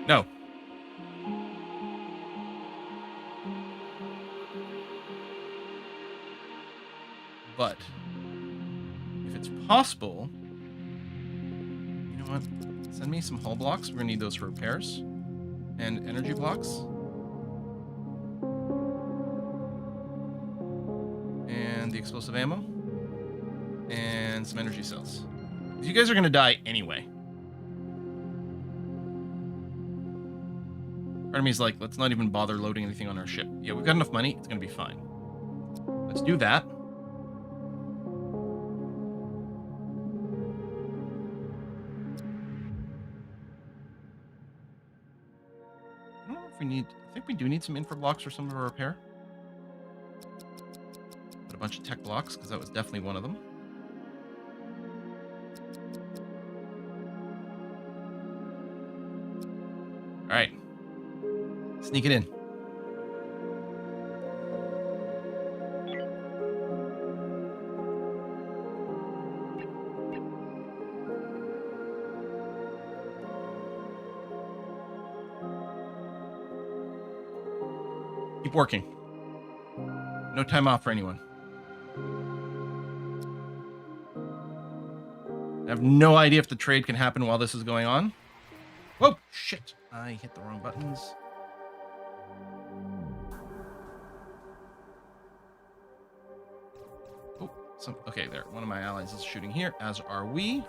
No. But if it's possible, you know what? Send me some hull blocks. We're gonna need those for repairs. And energy blocks. And the explosive ammo. And some energy cells. You guys are gonna die anyway. Part of me is like, let's not even bother loading anything on our ship. Yeah, we've got enough money. It's gonna be fine. Let's do that. I don't know if we need... I think we do need some infra blocks for some of our repair. Put a bunch of tech blocks, because that was definitely one of them. Alright. Sneak it in. Keep working. No time off for anyone. I have no idea if the trade can happen while this is going on. Whoa, shit. I hit the wrong buttons. Oh, okay, there. One of my allies is shooting here, as are we.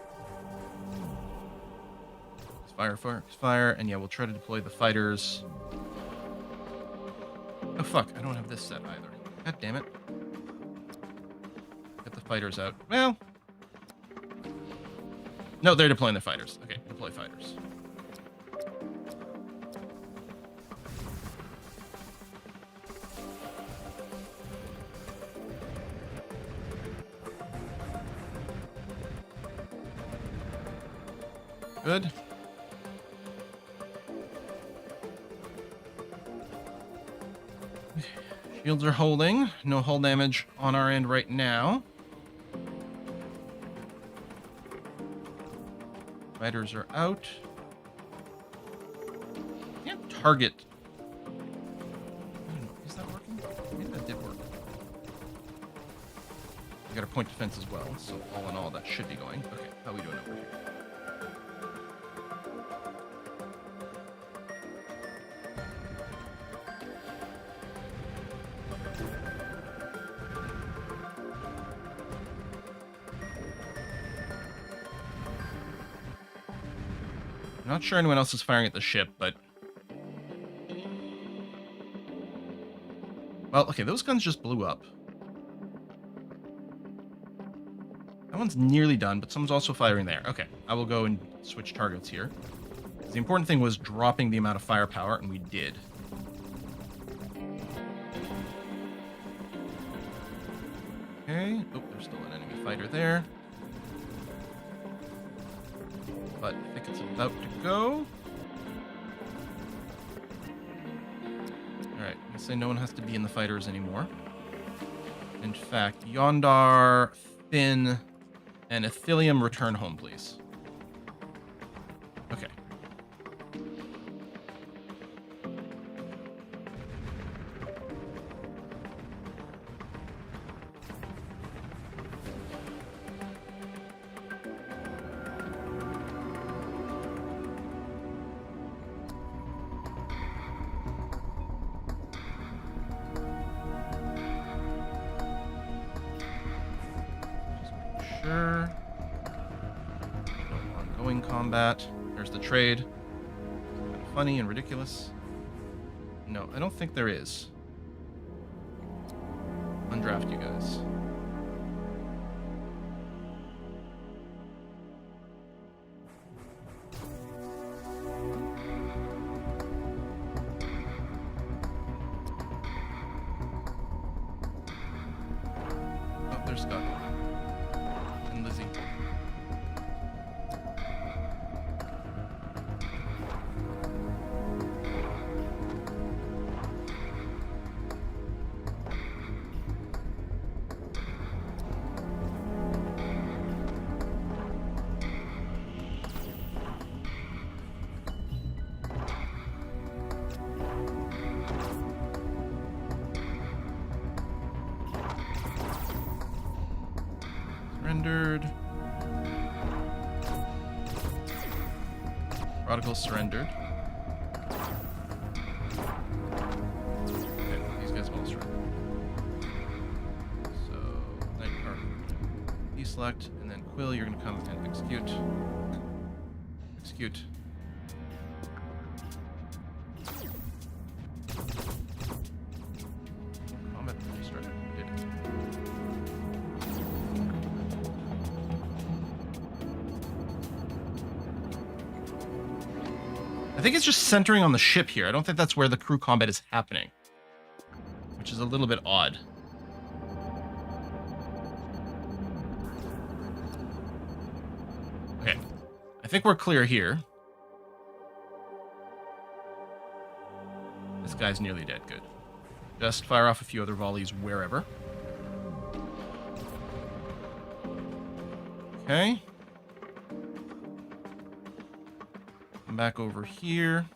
Fire, fire, fire. And yeah, we'll try to deploy the fighters. Oh, fuck. I don't have this set either. God damn it. Get the fighters out. Well, no, they're deploying their fighters. Okay, deploy fighters. Good. Shields are holding. No hull damage on our end right now. Fighters are out. Can't target. I don't know. Is that working? Maybe that did work. We got a point defense as well, so all in all, that should be going. Okay, how are we doing over here? Not sure anyone else is firing at the ship, but... Well, okay, those guns just blew up. That one's nearly done, but someone's also firing there. Okay, I will go and switch targets here. The important thing was dropping the amount of firepower, and we did. Okay. Oh, there's still an enemy fighter there. But I think it's about to go. Alright, I say no one has to be in the fighters anymore. In fact, Yondar, Finn, and Ithilium return home, please. Okay. Sure. No ongoing combat. There's the trade. Kind of funny and ridiculous. No, I don't think there is. Undraft you guys. Oh, there's Scott. And Lizzie. Surrendered. Prodigal surrendered. Okay, these guys will surrender. So, Night Card. Deselect, and then Quill, you're gonna come and execute. Execute. Combat restarted. Did it. I think it's just centering on the ship here. I don't think that's where the crew combat is happening, which is a little bit odd. Okay, I think we're clear here. This guy's nearly dead. Good. Just fire off a few other volleys wherever. Okay. Come back over here.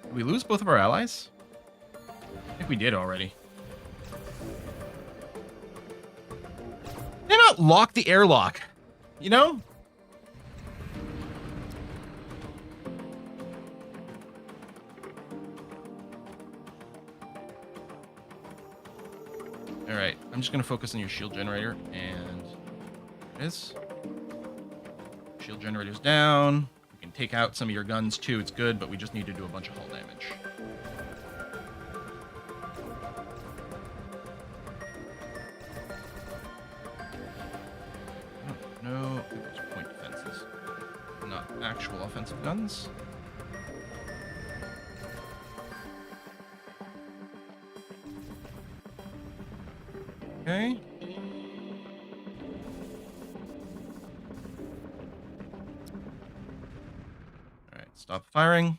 Did we lose both of our allies? I think we did already. Why not lock the airlock? You know? Alright, I'm just going to focus on your shield generator and There it is. Shield generator's down. We can take out some of your guns too. It's good, but we just need to do a bunch of hull damage. No, I think those are point defenses, not actual offensive guns. Okay. All right, stop firing.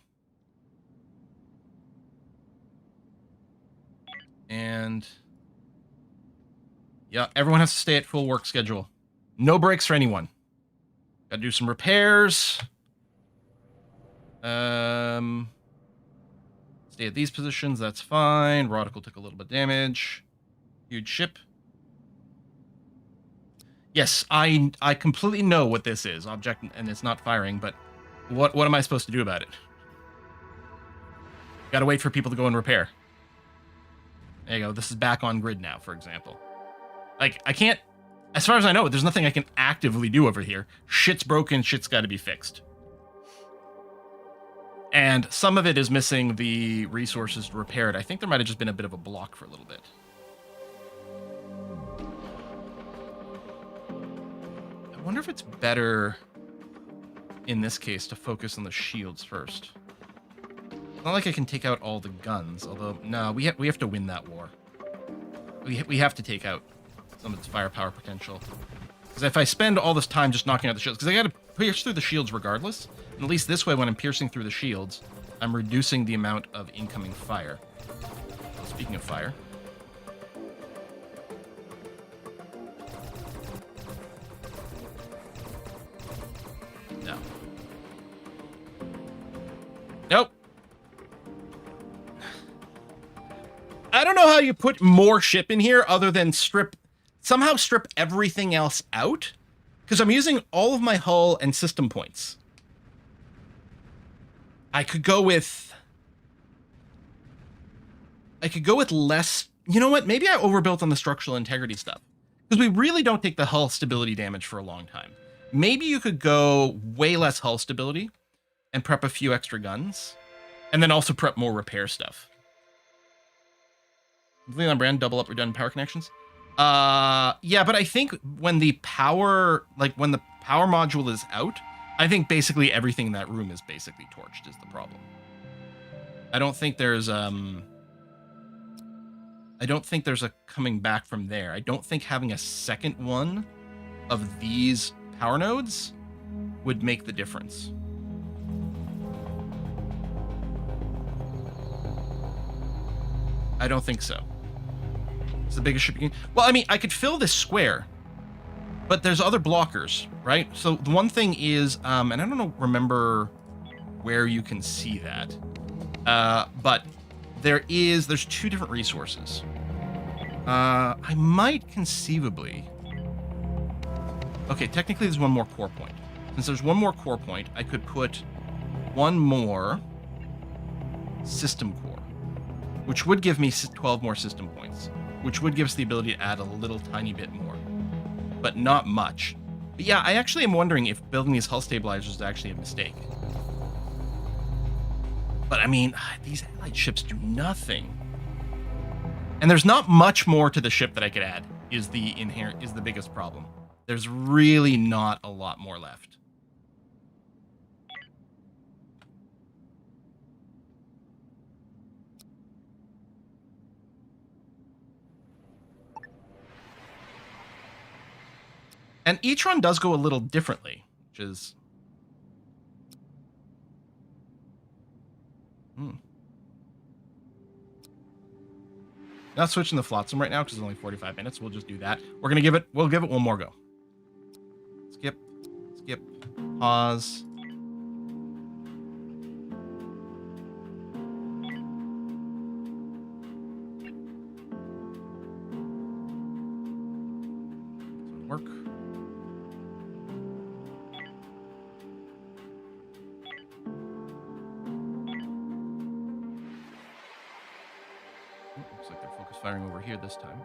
And yeah, everyone has to stay at full work schedule. No breaks for anyone. Gotta do some repairs. Stay at these positions, that's fine. Rodical took a little bit of damage. Huge ship. Yes, I completely know what this is. Object, and it's not firing, but what am I supposed to do about it? Gotta wait for people to go and repair. There you go. This is back on grid now, for example. Like, I can't... As far as I know, there's nothing I can actively do over here. Shit's broken, shit's gotta be fixed. And some of it is missing the resources to repair it. I think there might have just been a bit of a block for a little bit. I wonder if it's better, in this case, to focus on the shields first. It's not like I can take out all the guns, although, no, we have to win that war. We have to take out some of its firepower potential. Because if I spend all this time just knocking out the shields, because I gotta pierce through the shields regardless, and at least this way, when I'm piercing through the shields, I'm reducing the amount of incoming fire. So speaking of fire... No. Nope. I don't know how you put more ship in here other than somehow strip everything else out, because I'm using all of my hull and system points. I could go with less. You know what? Maybe I overbuilt on the structural integrity stuff, because we really don't take the hull stability damage for a long time. Maybe you could go way less hull stability and prep a few extra guns, and then also prep more repair stuff. Completely on brand, double up redundant power connections. Yeah, but I think when the power module is out, I think basically everything in that room is basically torched is the problem. I don't think there's a coming back from there. I don't think having a second one of these power nodes would make the difference. I don't think so. It's the biggest ship you can... Well, I mean, I could fill this square, but there's other blockers, right? So the one thing is, and I don't remember where you can see that, but there's two different resources. I might conceivably... Okay, technically there's one more core point. Since there's one more core point, I could put one more system core, which would give me 12 more system points, which would give us the ability to add a little tiny bit more, but not much. But yeah, I actually am wondering if building these hull stabilizers is actually a mistake. But I mean, these allied ships do nothing. And there's not much more to the ship that I could add, is the biggest problem. There's really not a lot more left. And each run does go a little differently, which is... Not switching the flotsam right now because it's only 45 minutes. We'll just do that. We'll give it one more go. Skip, pause. Work. Looks like they're focus firing over here this time.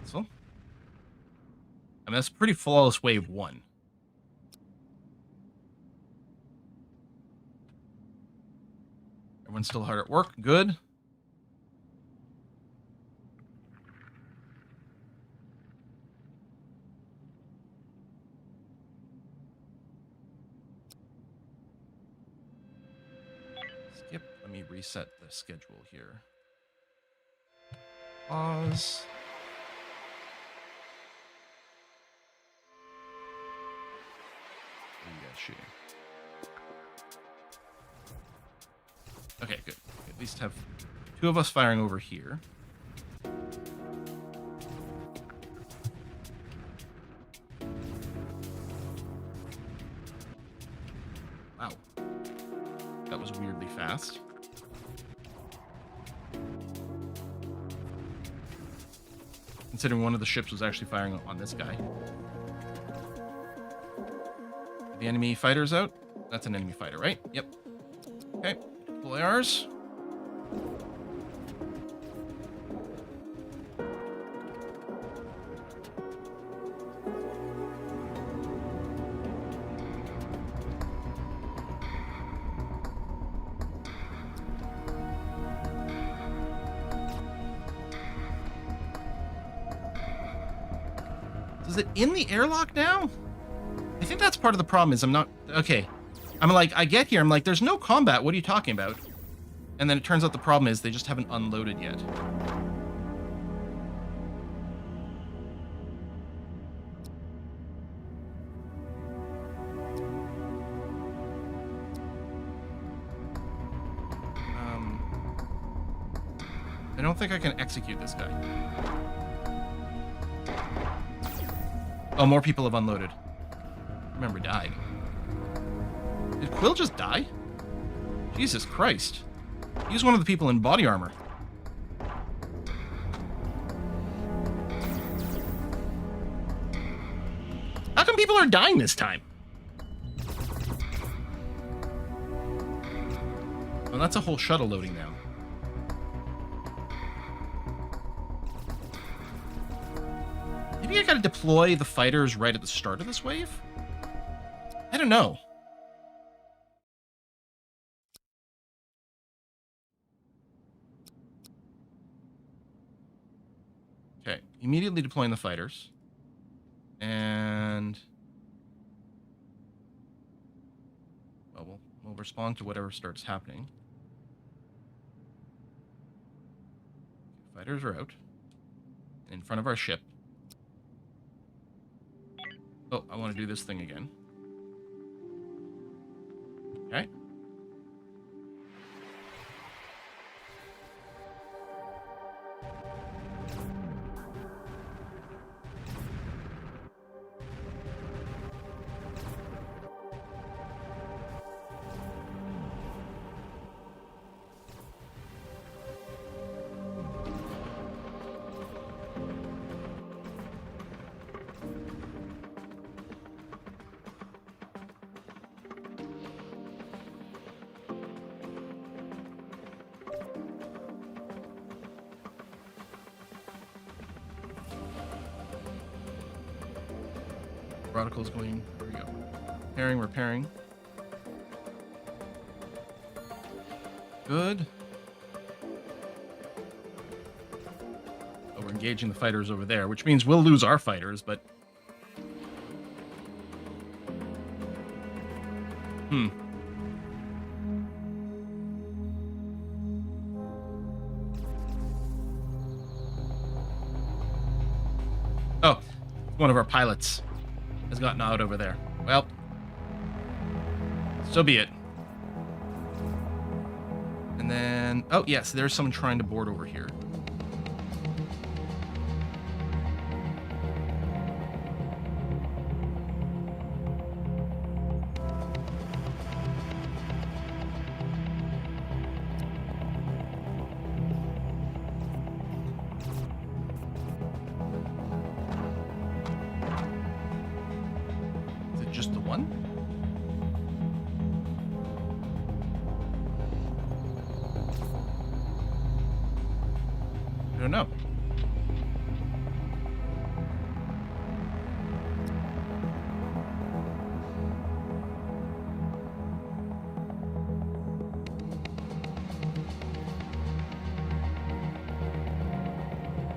Cancel. I mean, that's pretty flawless wave 1. Everyone's still hard at work. Good. Skip. Let me reset the schedule here. Pause. What are you guys shooting? Okay, good. At least have 2 of us firing over here. Wow. That was weirdly fast. Considering one of the ships was actually firing on this guy. Are the enemy fighters out? That's an enemy fighter, right? Yep. Okay. Deploy ours. Is it in the airlock now? I think that's part of the problem is I'm not... Okay. I'm like, I get here, I'm like, there's no combat. What are you talking about? And then it turns out the problem is they just haven't unloaded yet. I don't think I can execute this guy. Oh, more people have unloaded. Remember, died. Did Quill just die? Jesus Christ. He's one of the people in body armor. How come people are dying this time? Well, that's a whole shuttle loading now. Maybe I gotta deploy the fighters right at the start of this wave? I don't know. Okay, immediately deploying the fighters. And... well, we'll respond to whatever starts happening. Fighters are out. In front of our ship. Oh, I want to do this thing again. Okay. Protocol's going. There we go. Repairing. Good. Oh, we're engaging the fighters over there, which means we'll lose our fighters, but... Oh, one of our pilots has gotten out over there. Well, so be it. And then, oh yes, there's someone trying to board over here. Just the one?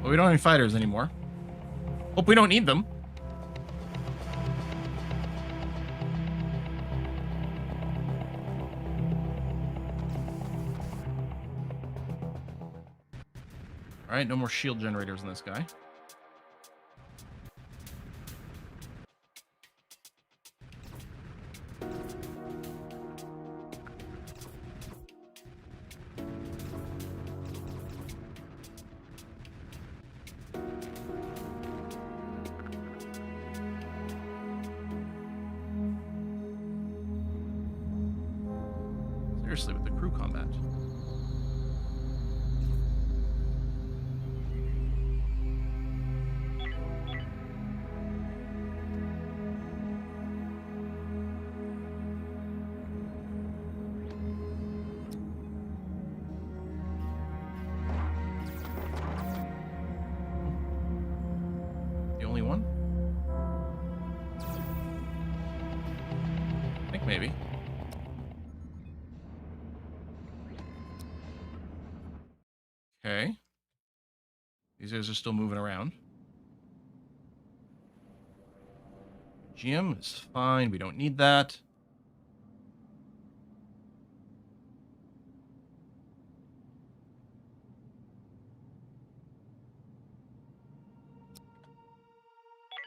But we don't have any fighters anymore. Hope we don't need them. All right, no more shield generators in this guy. Seriously, with the crew combat. The only one? I think maybe. Okay. These guys are still moving around. GM is fine. We don't need that.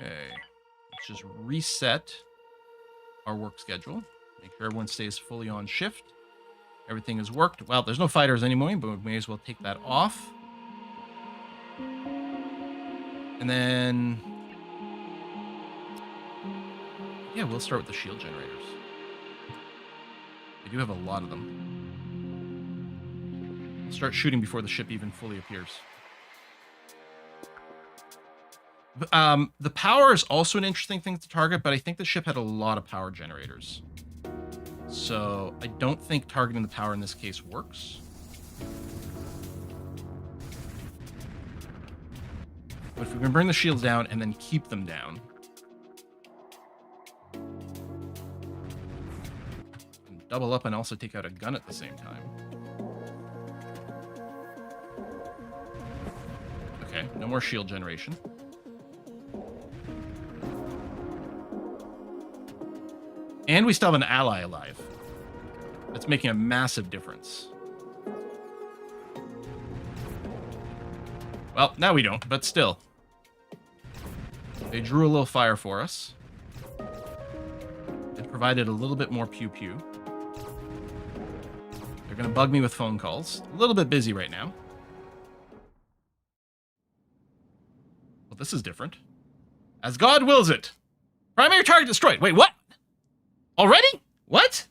Okay. Let's just reset our work schedule. Make sure everyone stays fully on shift. Everything has worked. Well, there's no fighters anymore, but we may as well take that off. And then... yeah, we'll start with the shield generators. We do have a lot of them. We'll start shooting before the ship even fully appears. The power is also an interesting thing to target, but I think the ship had a lot of power generators. So I don't think targeting the power in this case works. But if we can bring the shields down and then keep them down, and double up and also take out a gun at the same time. Okay, no more shield generation. And we still have an ally alive. That's making a massive difference. Well, now we don't, but still. They drew a little fire for us. It provided a little bit more pew-pew. They're going to bug me with phone calls. A little bit busy right now. Well, this is different. As God wills it. Primary target destroyed. Wait, what? Already? What?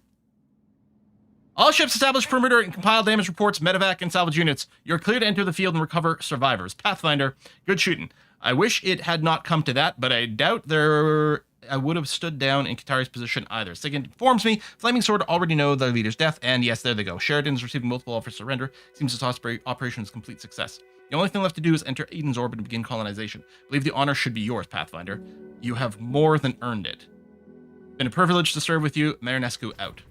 All ships establish perimeter and compile damage reports, medevac, and salvage units. You're clear to enter the field and recover survivors. Pathfinder, good shooting. I wish it had not come to that, but I doubt I would have stood down in Qatari's position either. Sigint informs me, Flaming Sword already know their leader's death, and yes, there they go. Sheridan is receiving multiple offers to surrender. Seems this operation is a complete success. The only thing left to do is enter Eden's orbit and begin colonization. I believe the honor should be yours, Pathfinder. You have more than earned it. Been a privilege to serve with you. Marinescu out.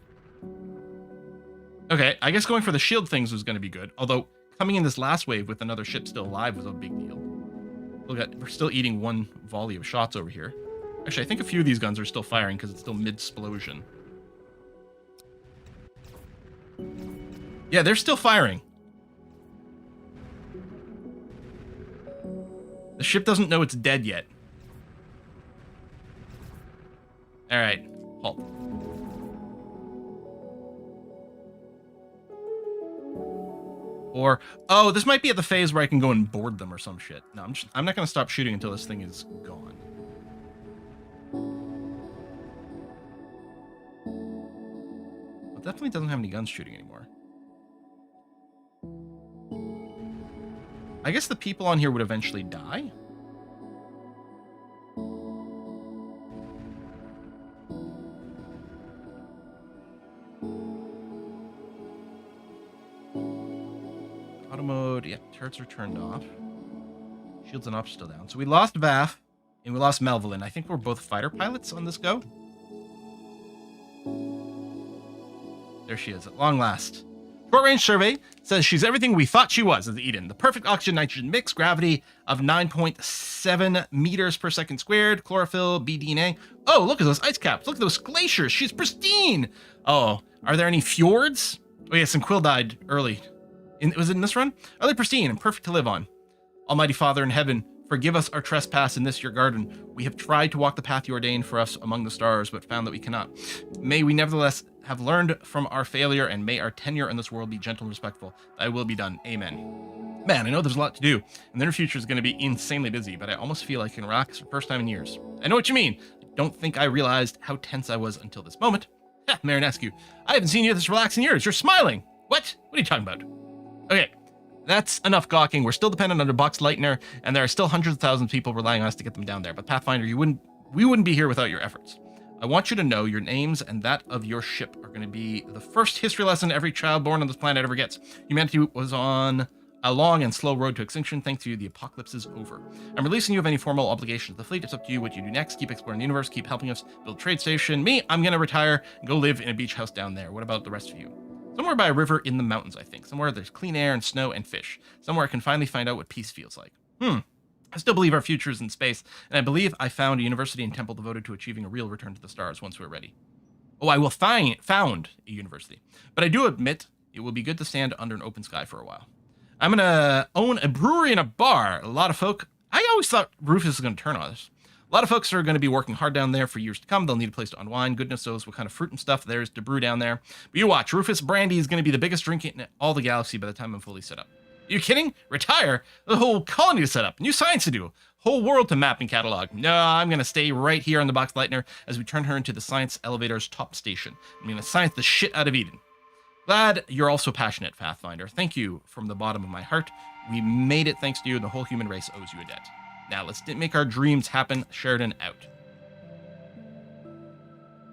Okay, I guess going for the shield things was going to be good. Although, coming in this last wave with another ship still alive was a big deal. We're still eating one volley of shots over here. Actually, I think a few of these guns are still firing because it's still mid-splosion. Yeah, they're still firing. The ship doesn't know it's dead yet. Alright, halt. Or, oh, this might be at the phase where I can go and board them or some shit. No, I'm not going to stop shooting until this thing is gone. It definitely doesn't have any guns shooting anymore. I guess the people on here would eventually die. Auto mode, yeah, turrets are turned off. Shields and ops still down. So we lost Vath and we lost Melvin. I think we're both fighter pilots on this go. There she is, at long last. Short range survey says she's everything we thought she was, as Eden. The perfect oxygen-nitrogen mix, gravity of 9.7 meters per second squared, chlorophyll, BDNA. Oh, look at those ice caps. Look at those glaciers. She's pristine. Oh, are there any fjords? Oh, yes, and Quill died early. Was it in this run? Are they pristine and perfect to live on? Almighty Father in heaven, forgive us our trespass in this your garden. We have tried to walk the path you ordained for us among the stars, but found that we cannot. May we nevertheless have learned from our failure, and may our tenure in this world be gentle and respectful. Thy will be done. Amen. Man, I know there's a lot to do, and the near future is going to be insanely busy, but I almost feel like I can relax for the first time in years. I know what you mean. I don't think I realized how tense I was until this moment. Ha, Marinescu, I haven't seen you this relaxed in years. You're smiling. What? What are you talking about? Okay, that's enough gawking. We're still dependent on the Box Lightner, and there are still hundreds of thousands of people relying on us to get them down there. But Pathfinder, we wouldn't be here without your efforts. I want you to know your names and that of your ship are going to be the first history lesson every child born on this planet ever gets. Humanity was on a long and slow road to extinction. Thanks to you, the apocalypse is over. I'm releasing you of any formal obligations to the fleet. It's up to you what you do next. Keep exploring the universe. Keep helping us build a trade station. Me, I'm going to retire and go live in a beach house down there. What about the rest of you? Somewhere by a river in the mountains, I think. Somewhere there's clean air and snow and fish. Somewhere I can finally find out what peace feels like. I still believe our future is in space, and I believe I found a university and temple devoted to achieving a real return to the stars once we're ready. Oh, I will found a university. But I do admit it will be good to stand under an open sky for a while. I'm going to own a brewery and a bar. A lot of folk... I always thought Rufus was going to turn on us. A lot of folks are going to be working hard down there for years to come. They'll need a place to unwind. Goodness knows what kind of fruit and stuff there's to brew down there. But you watch. Rufus Brandy is going to be the biggest drink in all the galaxy by the time I'm fully set up. Are you kidding? Retire? The whole colony to set up. New science to do. Whole world to map and catalog. No, I'm going to stay right here on the Box Lightner as we turn her into the science elevator's top station. I'm going to science the shit out of Eden. Glad you're also passionate, Pathfinder. Thank you from the bottom of my heart. We made it thanks to you, and the whole human race owes you a debt. Now, let's make our dreams happen. Sheridan out.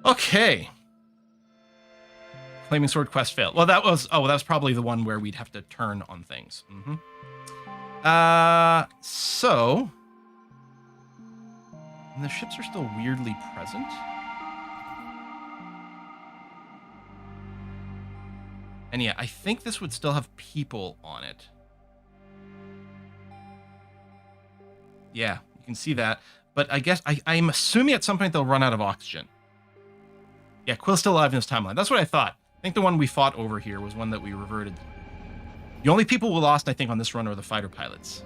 Okay. Flaming Sword quest failed. Well, that was probably the one where we'd have to turn on things. So... And the ships are still weirdly present. And yeah, I think this would still have people on it. Yeah, you can see that. But I guess I'm assuming at some point they'll run out of oxygen. Yeah, Quill's still alive in this timeline. That's what I thought. I think the one we fought over here was one that we reverted. The only people we lost, I think, on this run are the fighter pilots.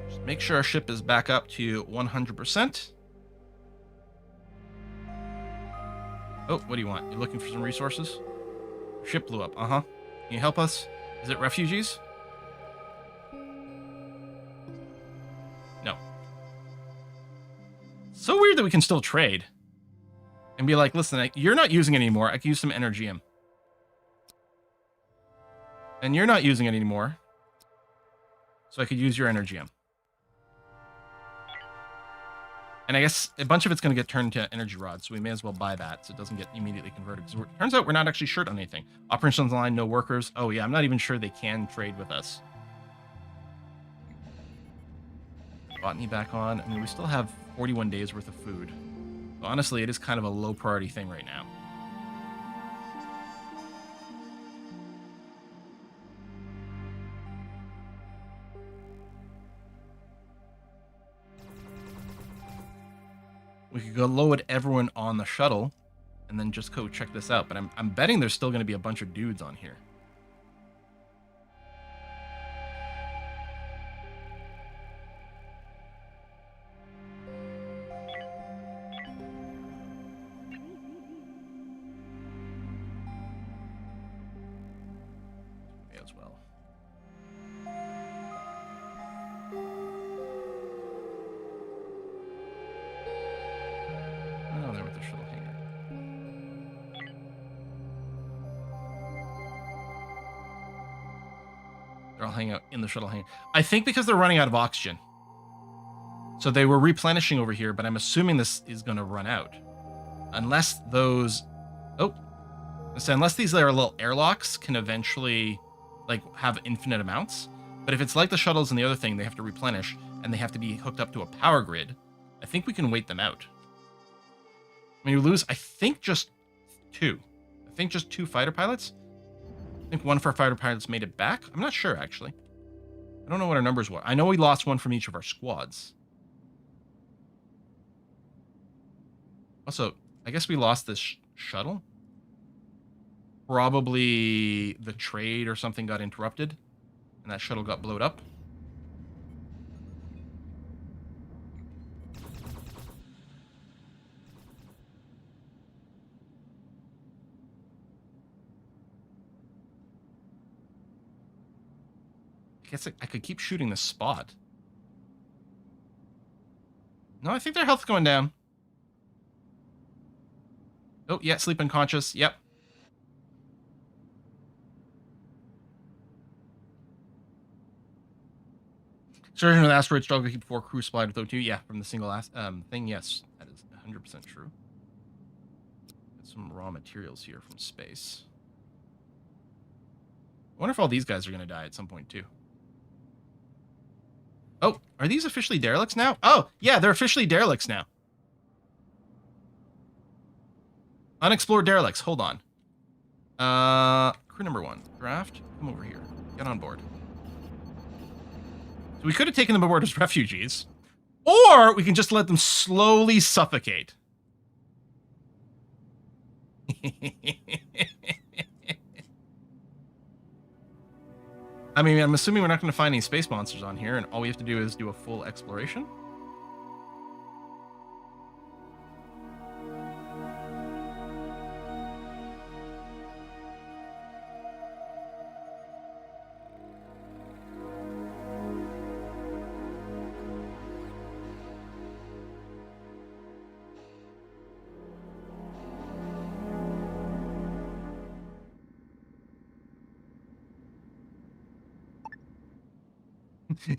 Just make sure our ship is back up to 100%. Oh, what do you want? You're looking for some resources? Ship blew up. Uh-huh. Can you help us? Is it refugees? No. So weird that we can still trade. And be like, listen, you're not using it anymore. I can use some Energium. And you're not using it anymore. So I could use your Energium. And I guess a bunch of it's going to get turned into energy rods, so we may as well buy that so it doesn't get immediately converted. Because it turns out we're not actually short on anything. Operations line, no workers. Oh yeah, I'm not even sure they can trade with us. Botany back on. I mean, we still have 41 days worth of food. So honestly, it is kind of a low priority thing right now. We could go load everyone on the shuttle and then just go check this out. But I'm betting there's still going to be a bunch of dudes on here. May as well. Oh, they're with the shuttle hangar. They're all hanging out in the shuttle hangar. I think because they're running out of oxygen. So they were replenishing over here, but I'm assuming this is going to run out. Unless those... Oh. So unless these are little airlocks can eventually like have infinite amounts. But if it's like the shuttles and the other thing, they have to replenish and they have to be hooked up to a power grid. I think we can wait them out. I mean, we lose, I think, just 2. I think just 2 fighter pilots. I think one of our fighter pilots made it back. I'm not sure, actually. I don't know what our numbers were. I know we lost one from each of our squads. Also, I guess we lost this shuttle. Probably the trade or something got interrupted, and that shuttle got blown up. I guess I could keep shooting this spot. No, I think their health's going down. Oh, yeah, sleep unconscious. Yep. Surgeon with asteroid struggle to keep 4 crew supplied with O2. Yeah, from the single thing. Yes, that is 100% true. Get some raw materials here from space. I wonder if all these guys are going to die at some point, too. Oh, are these officially derelicts now? Oh, yeah, they're officially derelicts now. Unexplored derelicts. Hold on. Crew number 1. Draft. Come over here. Get on board. So we could have taken them aboard as refugees. Or we can just let them slowly suffocate. I mean, I'm assuming we're not going to find any space monsters on here, and all we have to do is do a full exploration.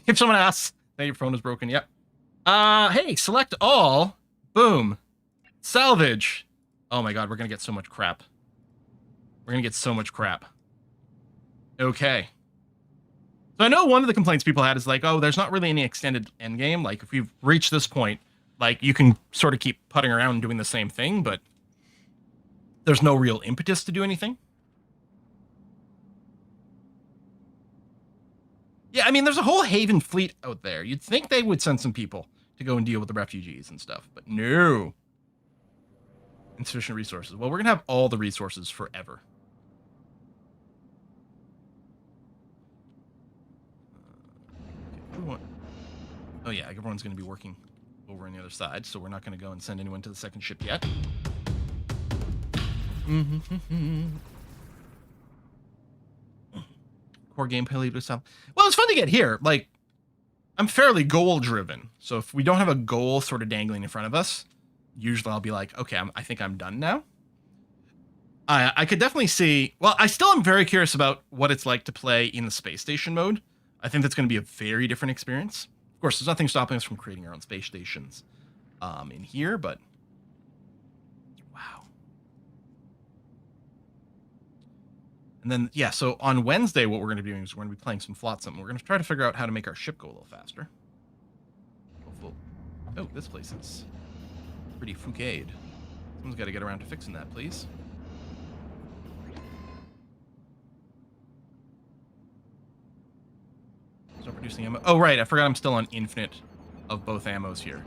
If someone asks that your phone is broken, yep. Hey, select all. Boom. Salvage. Oh my god, we're gonna get so much crap. We're gonna get so much crap. Okay. So I know one of the complaints people had is like, oh, there's not really any extended endgame. Like, if we've reached this point, like, you can sort of keep putting around and doing the same thing, but there's no real impetus to do anything. Yeah, I mean, there's a whole Haven fleet out there. You'd think they would send some people to go and deal with the refugees and stuff, but no. Insufficient resources. Well, we're going to have all the resources forever. Oh, yeah, everyone's going to be working over on the other side, so we're not going to go and send anyone to the second ship yet. Core gameplay lead with stuff. Well, it's fun to get here. Like, I'm fairly goal-driven, so if we don't have a goal sort of dangling in front of us, usually I'll be like, okay, I think I'm done now. I could definitely see... Well, I still am very curious about what it's like to play in the space station mode. I think that's going to be a very different experience. Of course, there's nothing stopping us from creating our own space stations in here, but... Wow. And then, yeah, so on Wednesday, what we're going to be doing is we're going to be playing some Flotsam. We're going to try to figure out how to make our ship go a little faster. Oh, this place is pretty fouquet'd. Someone's got to get around to fixing that, please. Start producing ammo. Oh, right, I forgot I'm still on infinite of both ammos here.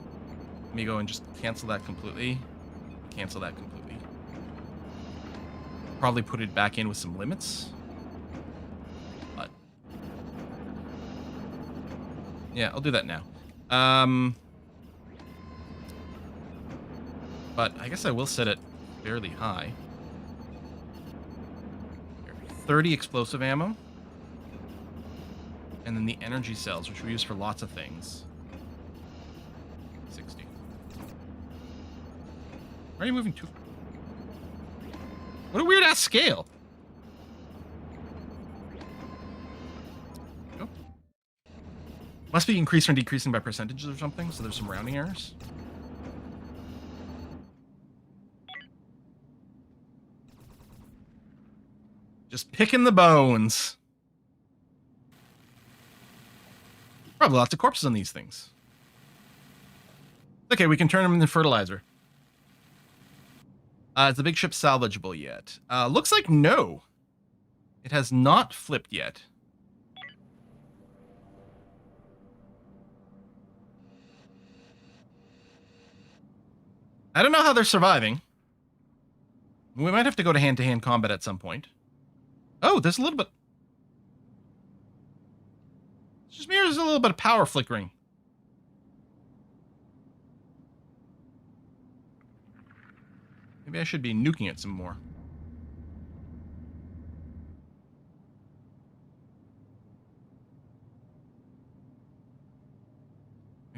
Let me go and just cancel that completely. Cancel that completely. Probably put it back in with some limits. But yeah, I'll do that now. But I guess I will set it fairly high. 30 explosive ammo. And then the energy cells, which we use for lots of things. 60. Why are you moving to? What a weird ass scale. Go. Must be increasing or decreasing by percentages or something, so there's some rounding errors. Just picking the bones. Probably lots of corpses on these things. Okay, we can turn them into fertilizer. Is the big ship salvageable yet? Looks like no. It has not flipped yet. I don't know how they're surviving. We might have to go to hand-to-hand combat at some point. Oh, there's a little bit... Just mirrors a little bit of power flickering. Maybe I should be nuking it some more.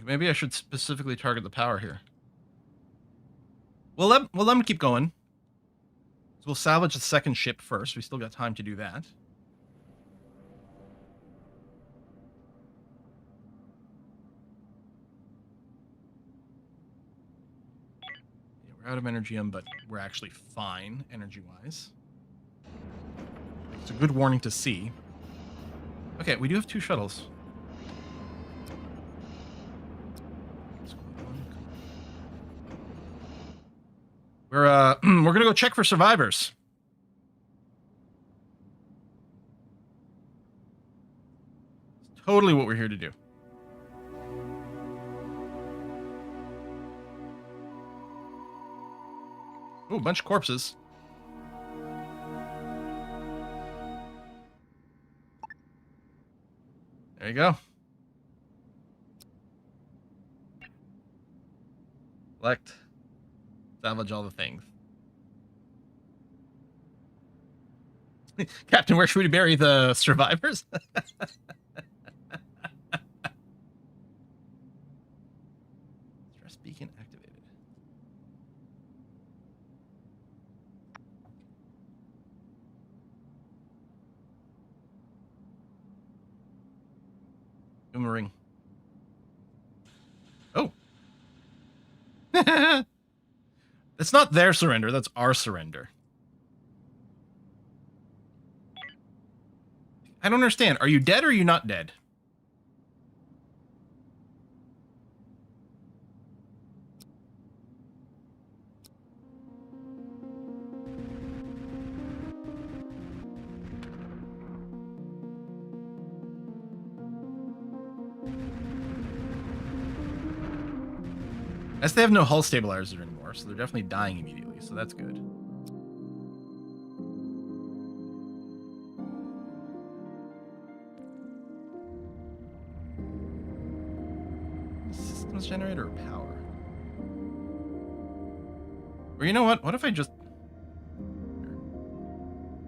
Maybe I should specifically target the power here. We'll let them keep going. So we'll salvage the second ship first. We still got time to do that. Yeah, we're out of energy, but we're actually fine energy-wise. It's a good warning to see. Okay, we do have 2 shuttles. We're gonna go check for survivors. It's totally what we're here to do. Ooh, a bunch of corpses. There you go. Select. Salvage all the things. Captain, where should we bury the survivors? Stress beacon activated. Boomerang. Oh. It's not their surrender, that's our surrender. I don't understand. Are you dead or are you not dead? As they have no hull stabilizer anymore, so they're definitely dying immediately, so that's good. Systems generator or power? Or you know what? What if I just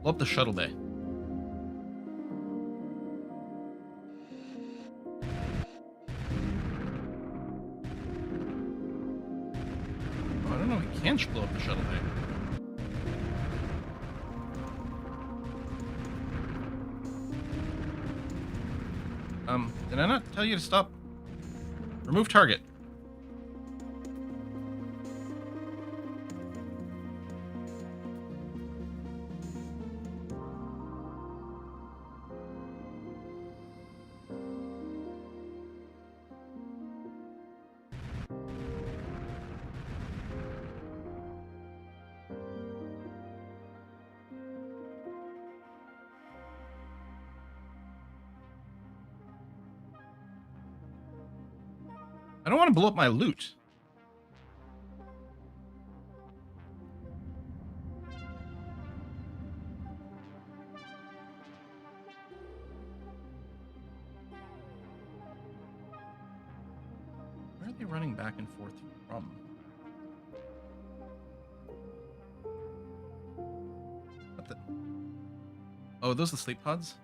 blow up the shuttle bay? Oh, I don't know if we can blow up the shuttle bay. Did I not tell you to stop? Remove target. I don't want to blow up my loot. Where are they running back and forth from? What the? Oh, are those the sleep pods?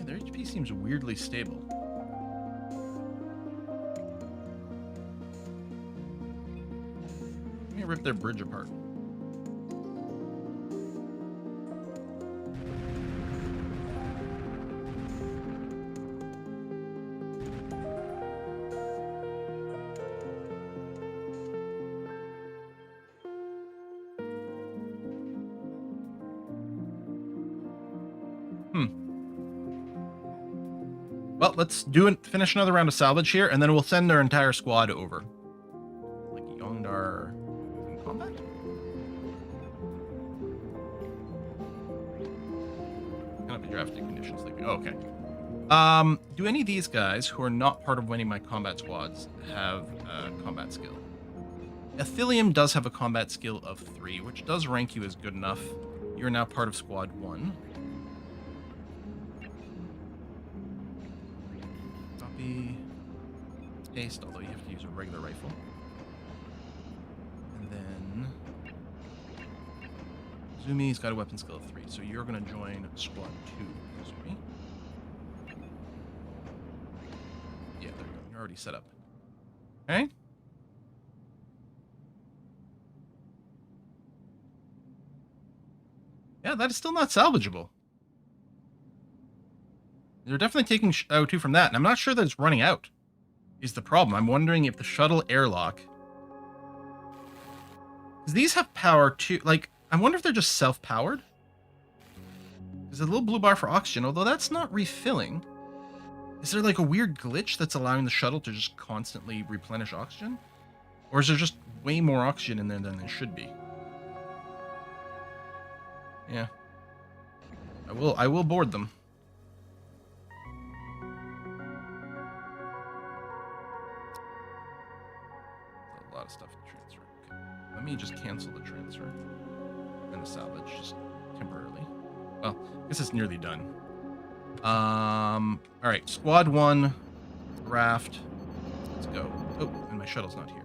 Their HP seems weirdly stable. Let me rip their bridge apart. Well, let's finish another round of salvage here, and then we'll send our entire squad over. Like Yondar in combat? Cannot be drafted conditions. Like, oh, okay. Do any of these guys who are not part of any of my combat squads have combat skill? Ethilium does have a combat skill of 3, which does rank you as good enough. You're now part of squad 1. Copy. Paste, although you have to use a regular rifle. And then Zumi's got a weapon skill of 3, so you're going to join squad 2, Zumi. Yeah, there you go. You're already set up. Okay. Yeah, that is still not salvageable. They're definitely taking O2 from that, and I'm not sure that it's running out is the problem. I'm wondering if the shuttle airlock... Because these have power too. Like, I wonder if they're just self-powered? There's a little blue bar for oxygen, although that's not refilling. Is there like a weird glitch that's allowing the shuttle to just constantly replenish oxygen? Or is there just way more oxygen in there than there should be? Yeah. I will board them. A lot of stuff to transfer. Okay. Let me just cancel the transfer and the salvage just temporarily. Well, I guess it's nearly done. All right, squad 1, raft. Let's go. Oh, and my shuttle's not here.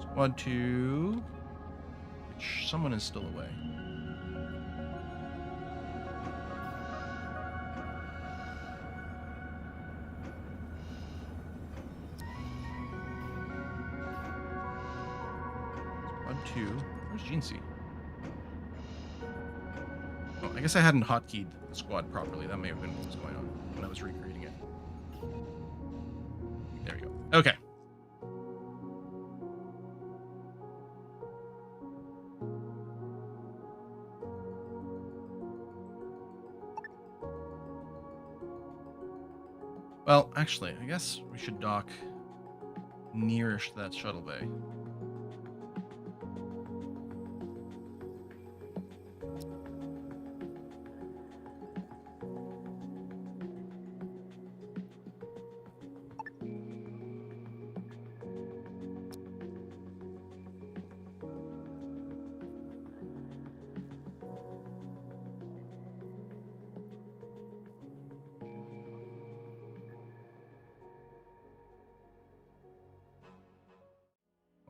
Squad 2, which someone is still away. Squad 2, where's Jeansy? Oh, I guess I hadn't hotkeyed the squad properly. That may have been what was going on when I was recreating it. There we go. Okay. Well, actually, I guess we should dock nearish to that shuttle bay.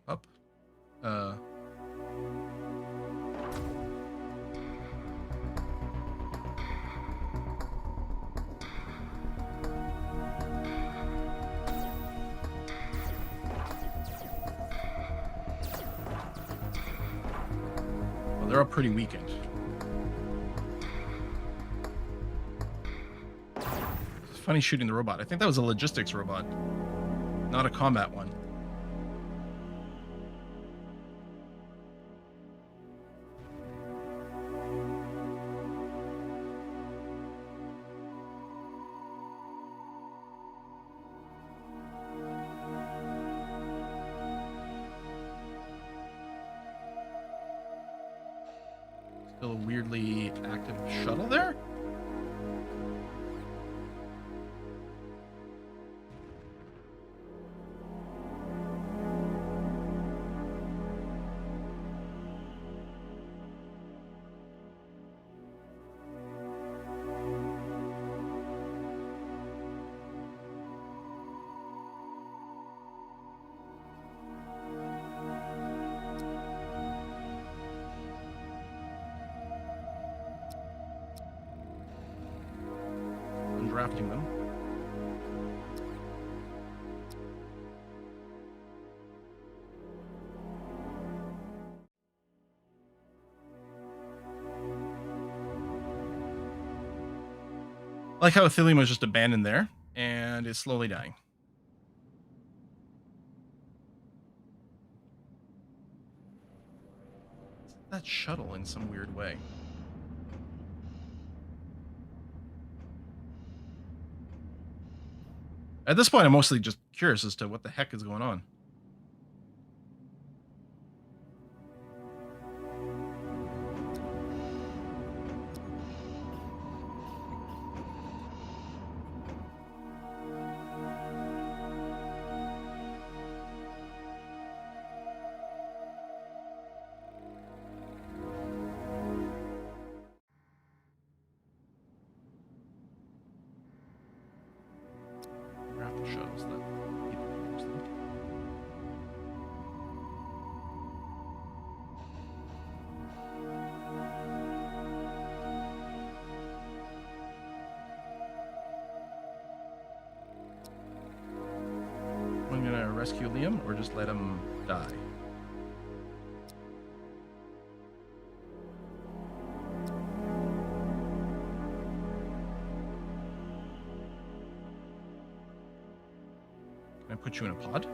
Up. Well, they're all pretty weakened. It's funny shooting the robot. I think that was a logistics robot, not a combat one. Still a weirdly active shuttle there? Drafting them. I like how Ethilium was just abandoned there and is slowly dying. That shuttle in some weird way. At this point, I'm mostly just curious as to what the heck is going on. The shuttles that people use them. I'm gonna rescue Liam or just let him die. Can I put you in a pod?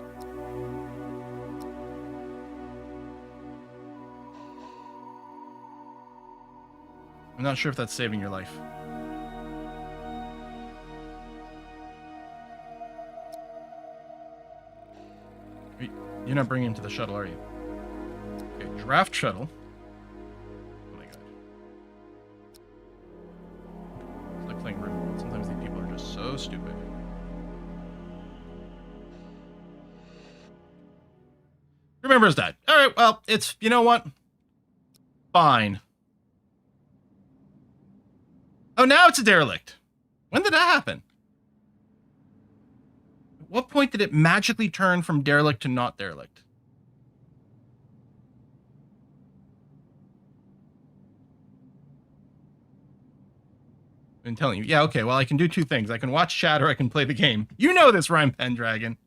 I'm not sure if that's saving your life. You're not bringing him to the shuttle, are you? Okay, draft shuttle. Oh my god. It's like playing room. Sometimes these people are just so stupid. Remembers that. All right, well, it's, you know what? Fine. Oh, now it's a derelict. When did that happen? At what point did it magically turn from derelict to not derelict? I've been telling you. Yeah, okay, well, I can do two things. I can watch chat or I can play the game. You know this, Rhyme Pendragon.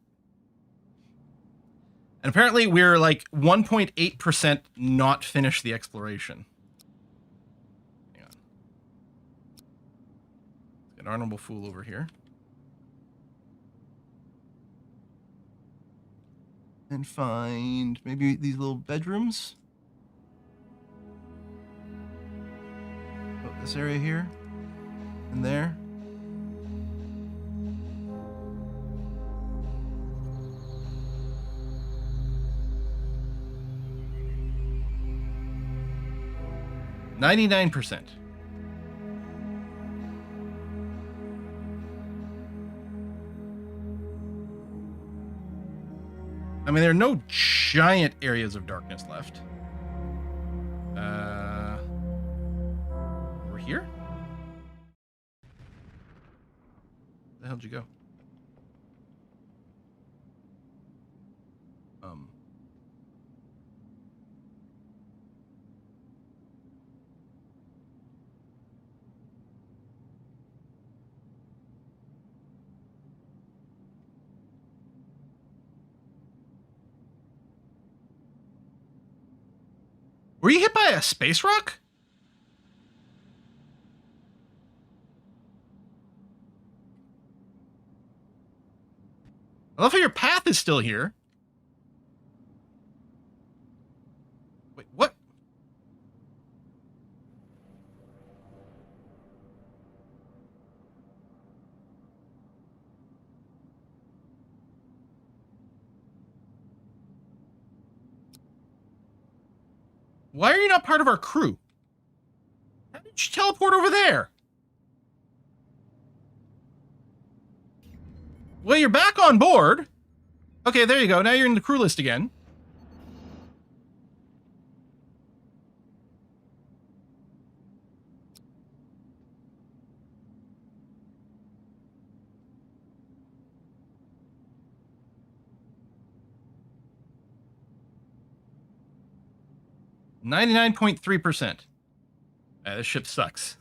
And apparently we're like 1.8% not finished the exploration. Hang on. Let's get Honorable Fool over here. And find maybe these little bedrooms. Oh, this area here. And there. %. I mean, there are no giant areas of darkness left. Over here? Where the hell did you go? Were you hit by a space rock? I love how your path is still here. Wait, what? Why are you not part of our crew? How did you teleport over there? Well, you're back on board. Okay, there you go. Now you're in the crew list again. %99.3%. This ship sucks.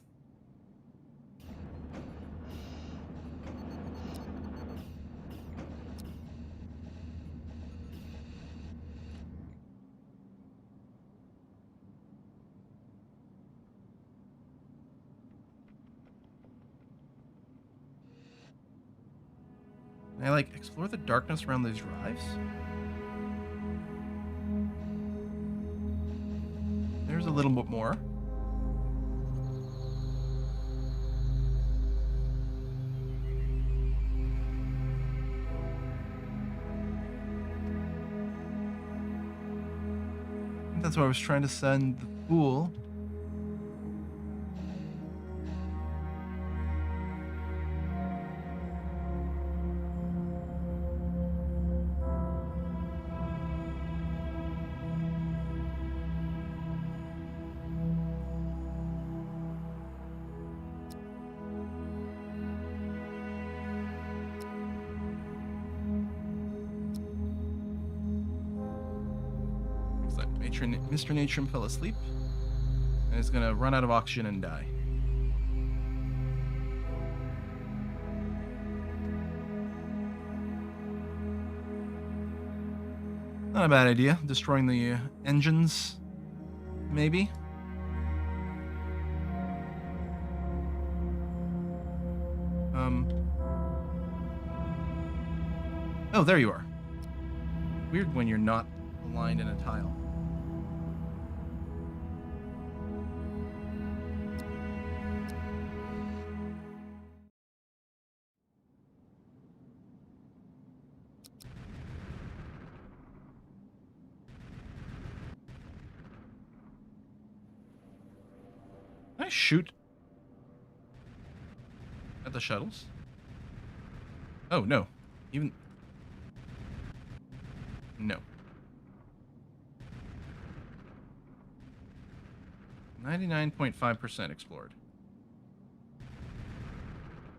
Can I, like, explore the darkness around these drives? There's a little bit more. that's where I was trying to send the pool. Mr. Natrum fell asleep and is gonna run out of oxygen and die. Not a bad idea. Destroying the engines, maybe. Oh, there you are. Weird when you're not aligned in a tile. Can I shoot at the shuttles? Oh, no. Even... No. 99.5% explored.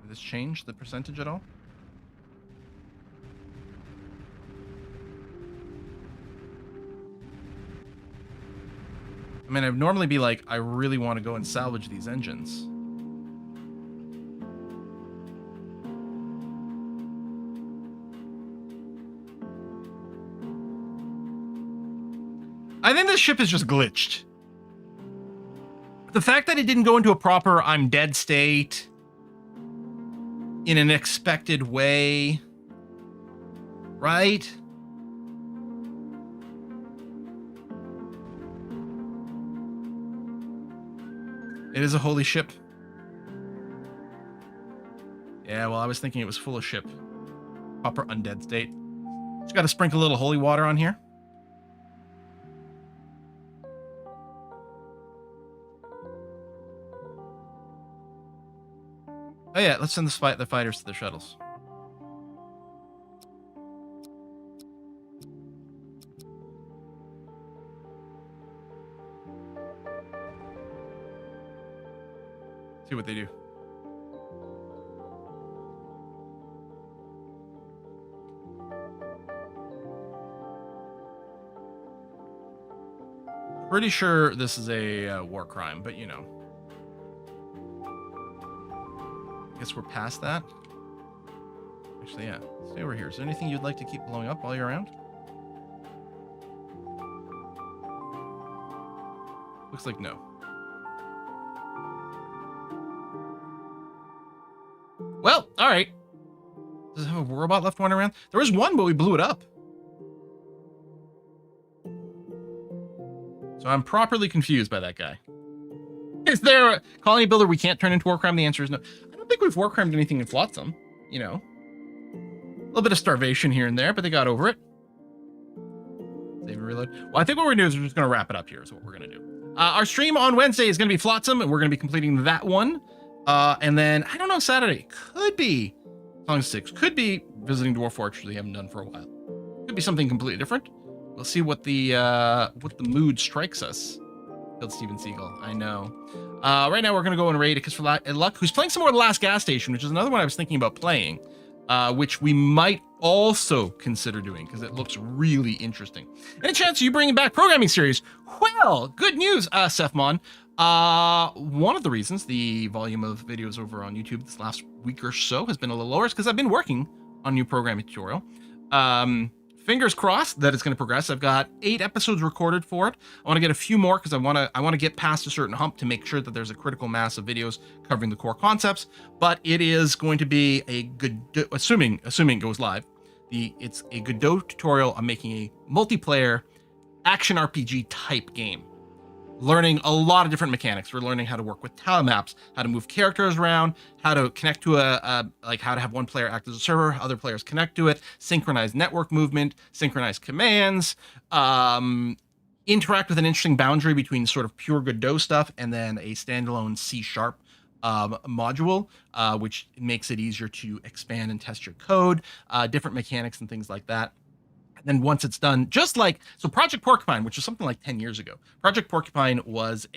Did this change the percentage at all? I mean, I'd normally be like, I really want to go and salvage these engines. I think this ship is just glitched. The fact that it didn't go into a proper I'm dead state in an expected way, right? It is a holy ship. Yeah, well, I was thinking it was full of ship. Proper undead state. Just got to sprinkle a little holy water on here. Oh yeah, let's send the fighters to the shuttles. See what they do. Pretty sure this is a war crime, but you know. I guess we're past that. Actually, yeah. Stay over here. Is there anything you'd like to keep blowing up while you're around? Looks like no. Well, all right. Does it have a robot left wandering around? There was one, but we blew it up. So I'm properly confused by that guy. Is there a colony builder we can't turn into war crime? The answer is no. I don't think we've war crimed anything in Flotsam. You know, a little bit of starvation here and there, but they got over it. Save and reload. Well, I think what we're gonna do is we're just gonna wrap it up here. Is what we're gonna do. Our stream on Wednesday is gonna be Flotsam, and we're gonna be completing that one. And then I don't know, Saturday could be Song 6, could be visiting Dwarf Fortress we haven't done for a while. Could be something completely different. We'll see what the mood strikes us. Killed Steven Seagal. I know. Right now we're gonna go and raid Kiss for Luck, who's playing some more of The Last Gas Station, which is another one I was thinking about playing, which we might also consider doing because it looks really interesting. Any chance you bringing back programming series? Well, good news, Sefmon. One of the reasons the volume of videos over on YouTube this last week or so has been a little lower is because I've been working on a new programming tutorial. Fingers crossed that it's going to progress. I've got 8 episodes recorded for it. I want to get a few more because I want to get past a certain hump to make sure that there's a critical mass of videos covering the core concepts. But it is going to be a good, assuming it goes live. It's a Godot tutorial on making a multiplayer action RPG type game. Learning a lot of different mechanics. We're learning how to work with tile maps, how to move characters around, how to connect to like how to have one player act as a server, other players connect to it, synchronize network movement, synchronize commands, interact with an interesting boundary between sort of pure Godot stuff and then a standalone C# module, which makes it easier to expand and test your code, different mechanics and things like that. And then once it's done, just like, so Project Porcupine, which was something like 10 years ago, Project Porcupine was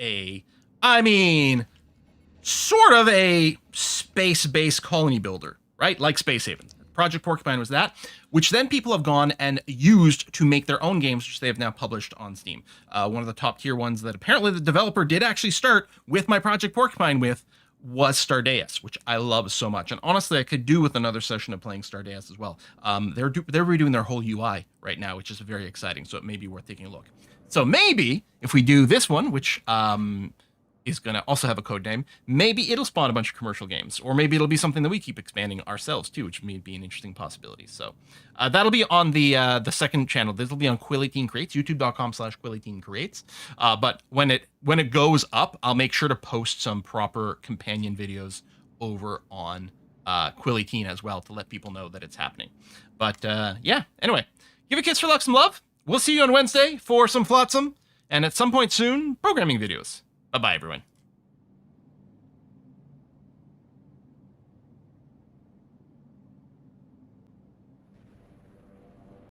sort of a space-based colony builder, right? Like Space Haven. Project Porcupine was that, which then people have gone and used to make their own games, which they have now published on Steam. One of the top tier ones that apparently the developer did actually start with my Project Porcupine with was Stardeus, which I love so much. And honestly, I could do with another session of playing Stardeus as well. They're redoing their whole UI right now, which is very exciting. So it may be worth taking a look. So maybe if we do this one, which is going to also have a code name, maybe it'll spawn a bunch of commercial games, or maybe it'll be something that we keep expanding ourselves too, which may be an interesting possibility. So that'll be on the second channel. This will be on Quill18 Creates, youtube.com/Quill18 Creates. But when it goes up, I'll make sure to post some proper companion videos over on Quill18 as well to let people know that it's happening. But yeah, anyway, give a kiss for luck, some love. We'll see you on Wednesday for some Flotsam, and at some point soon, programming videos. Bye-bye, everyone.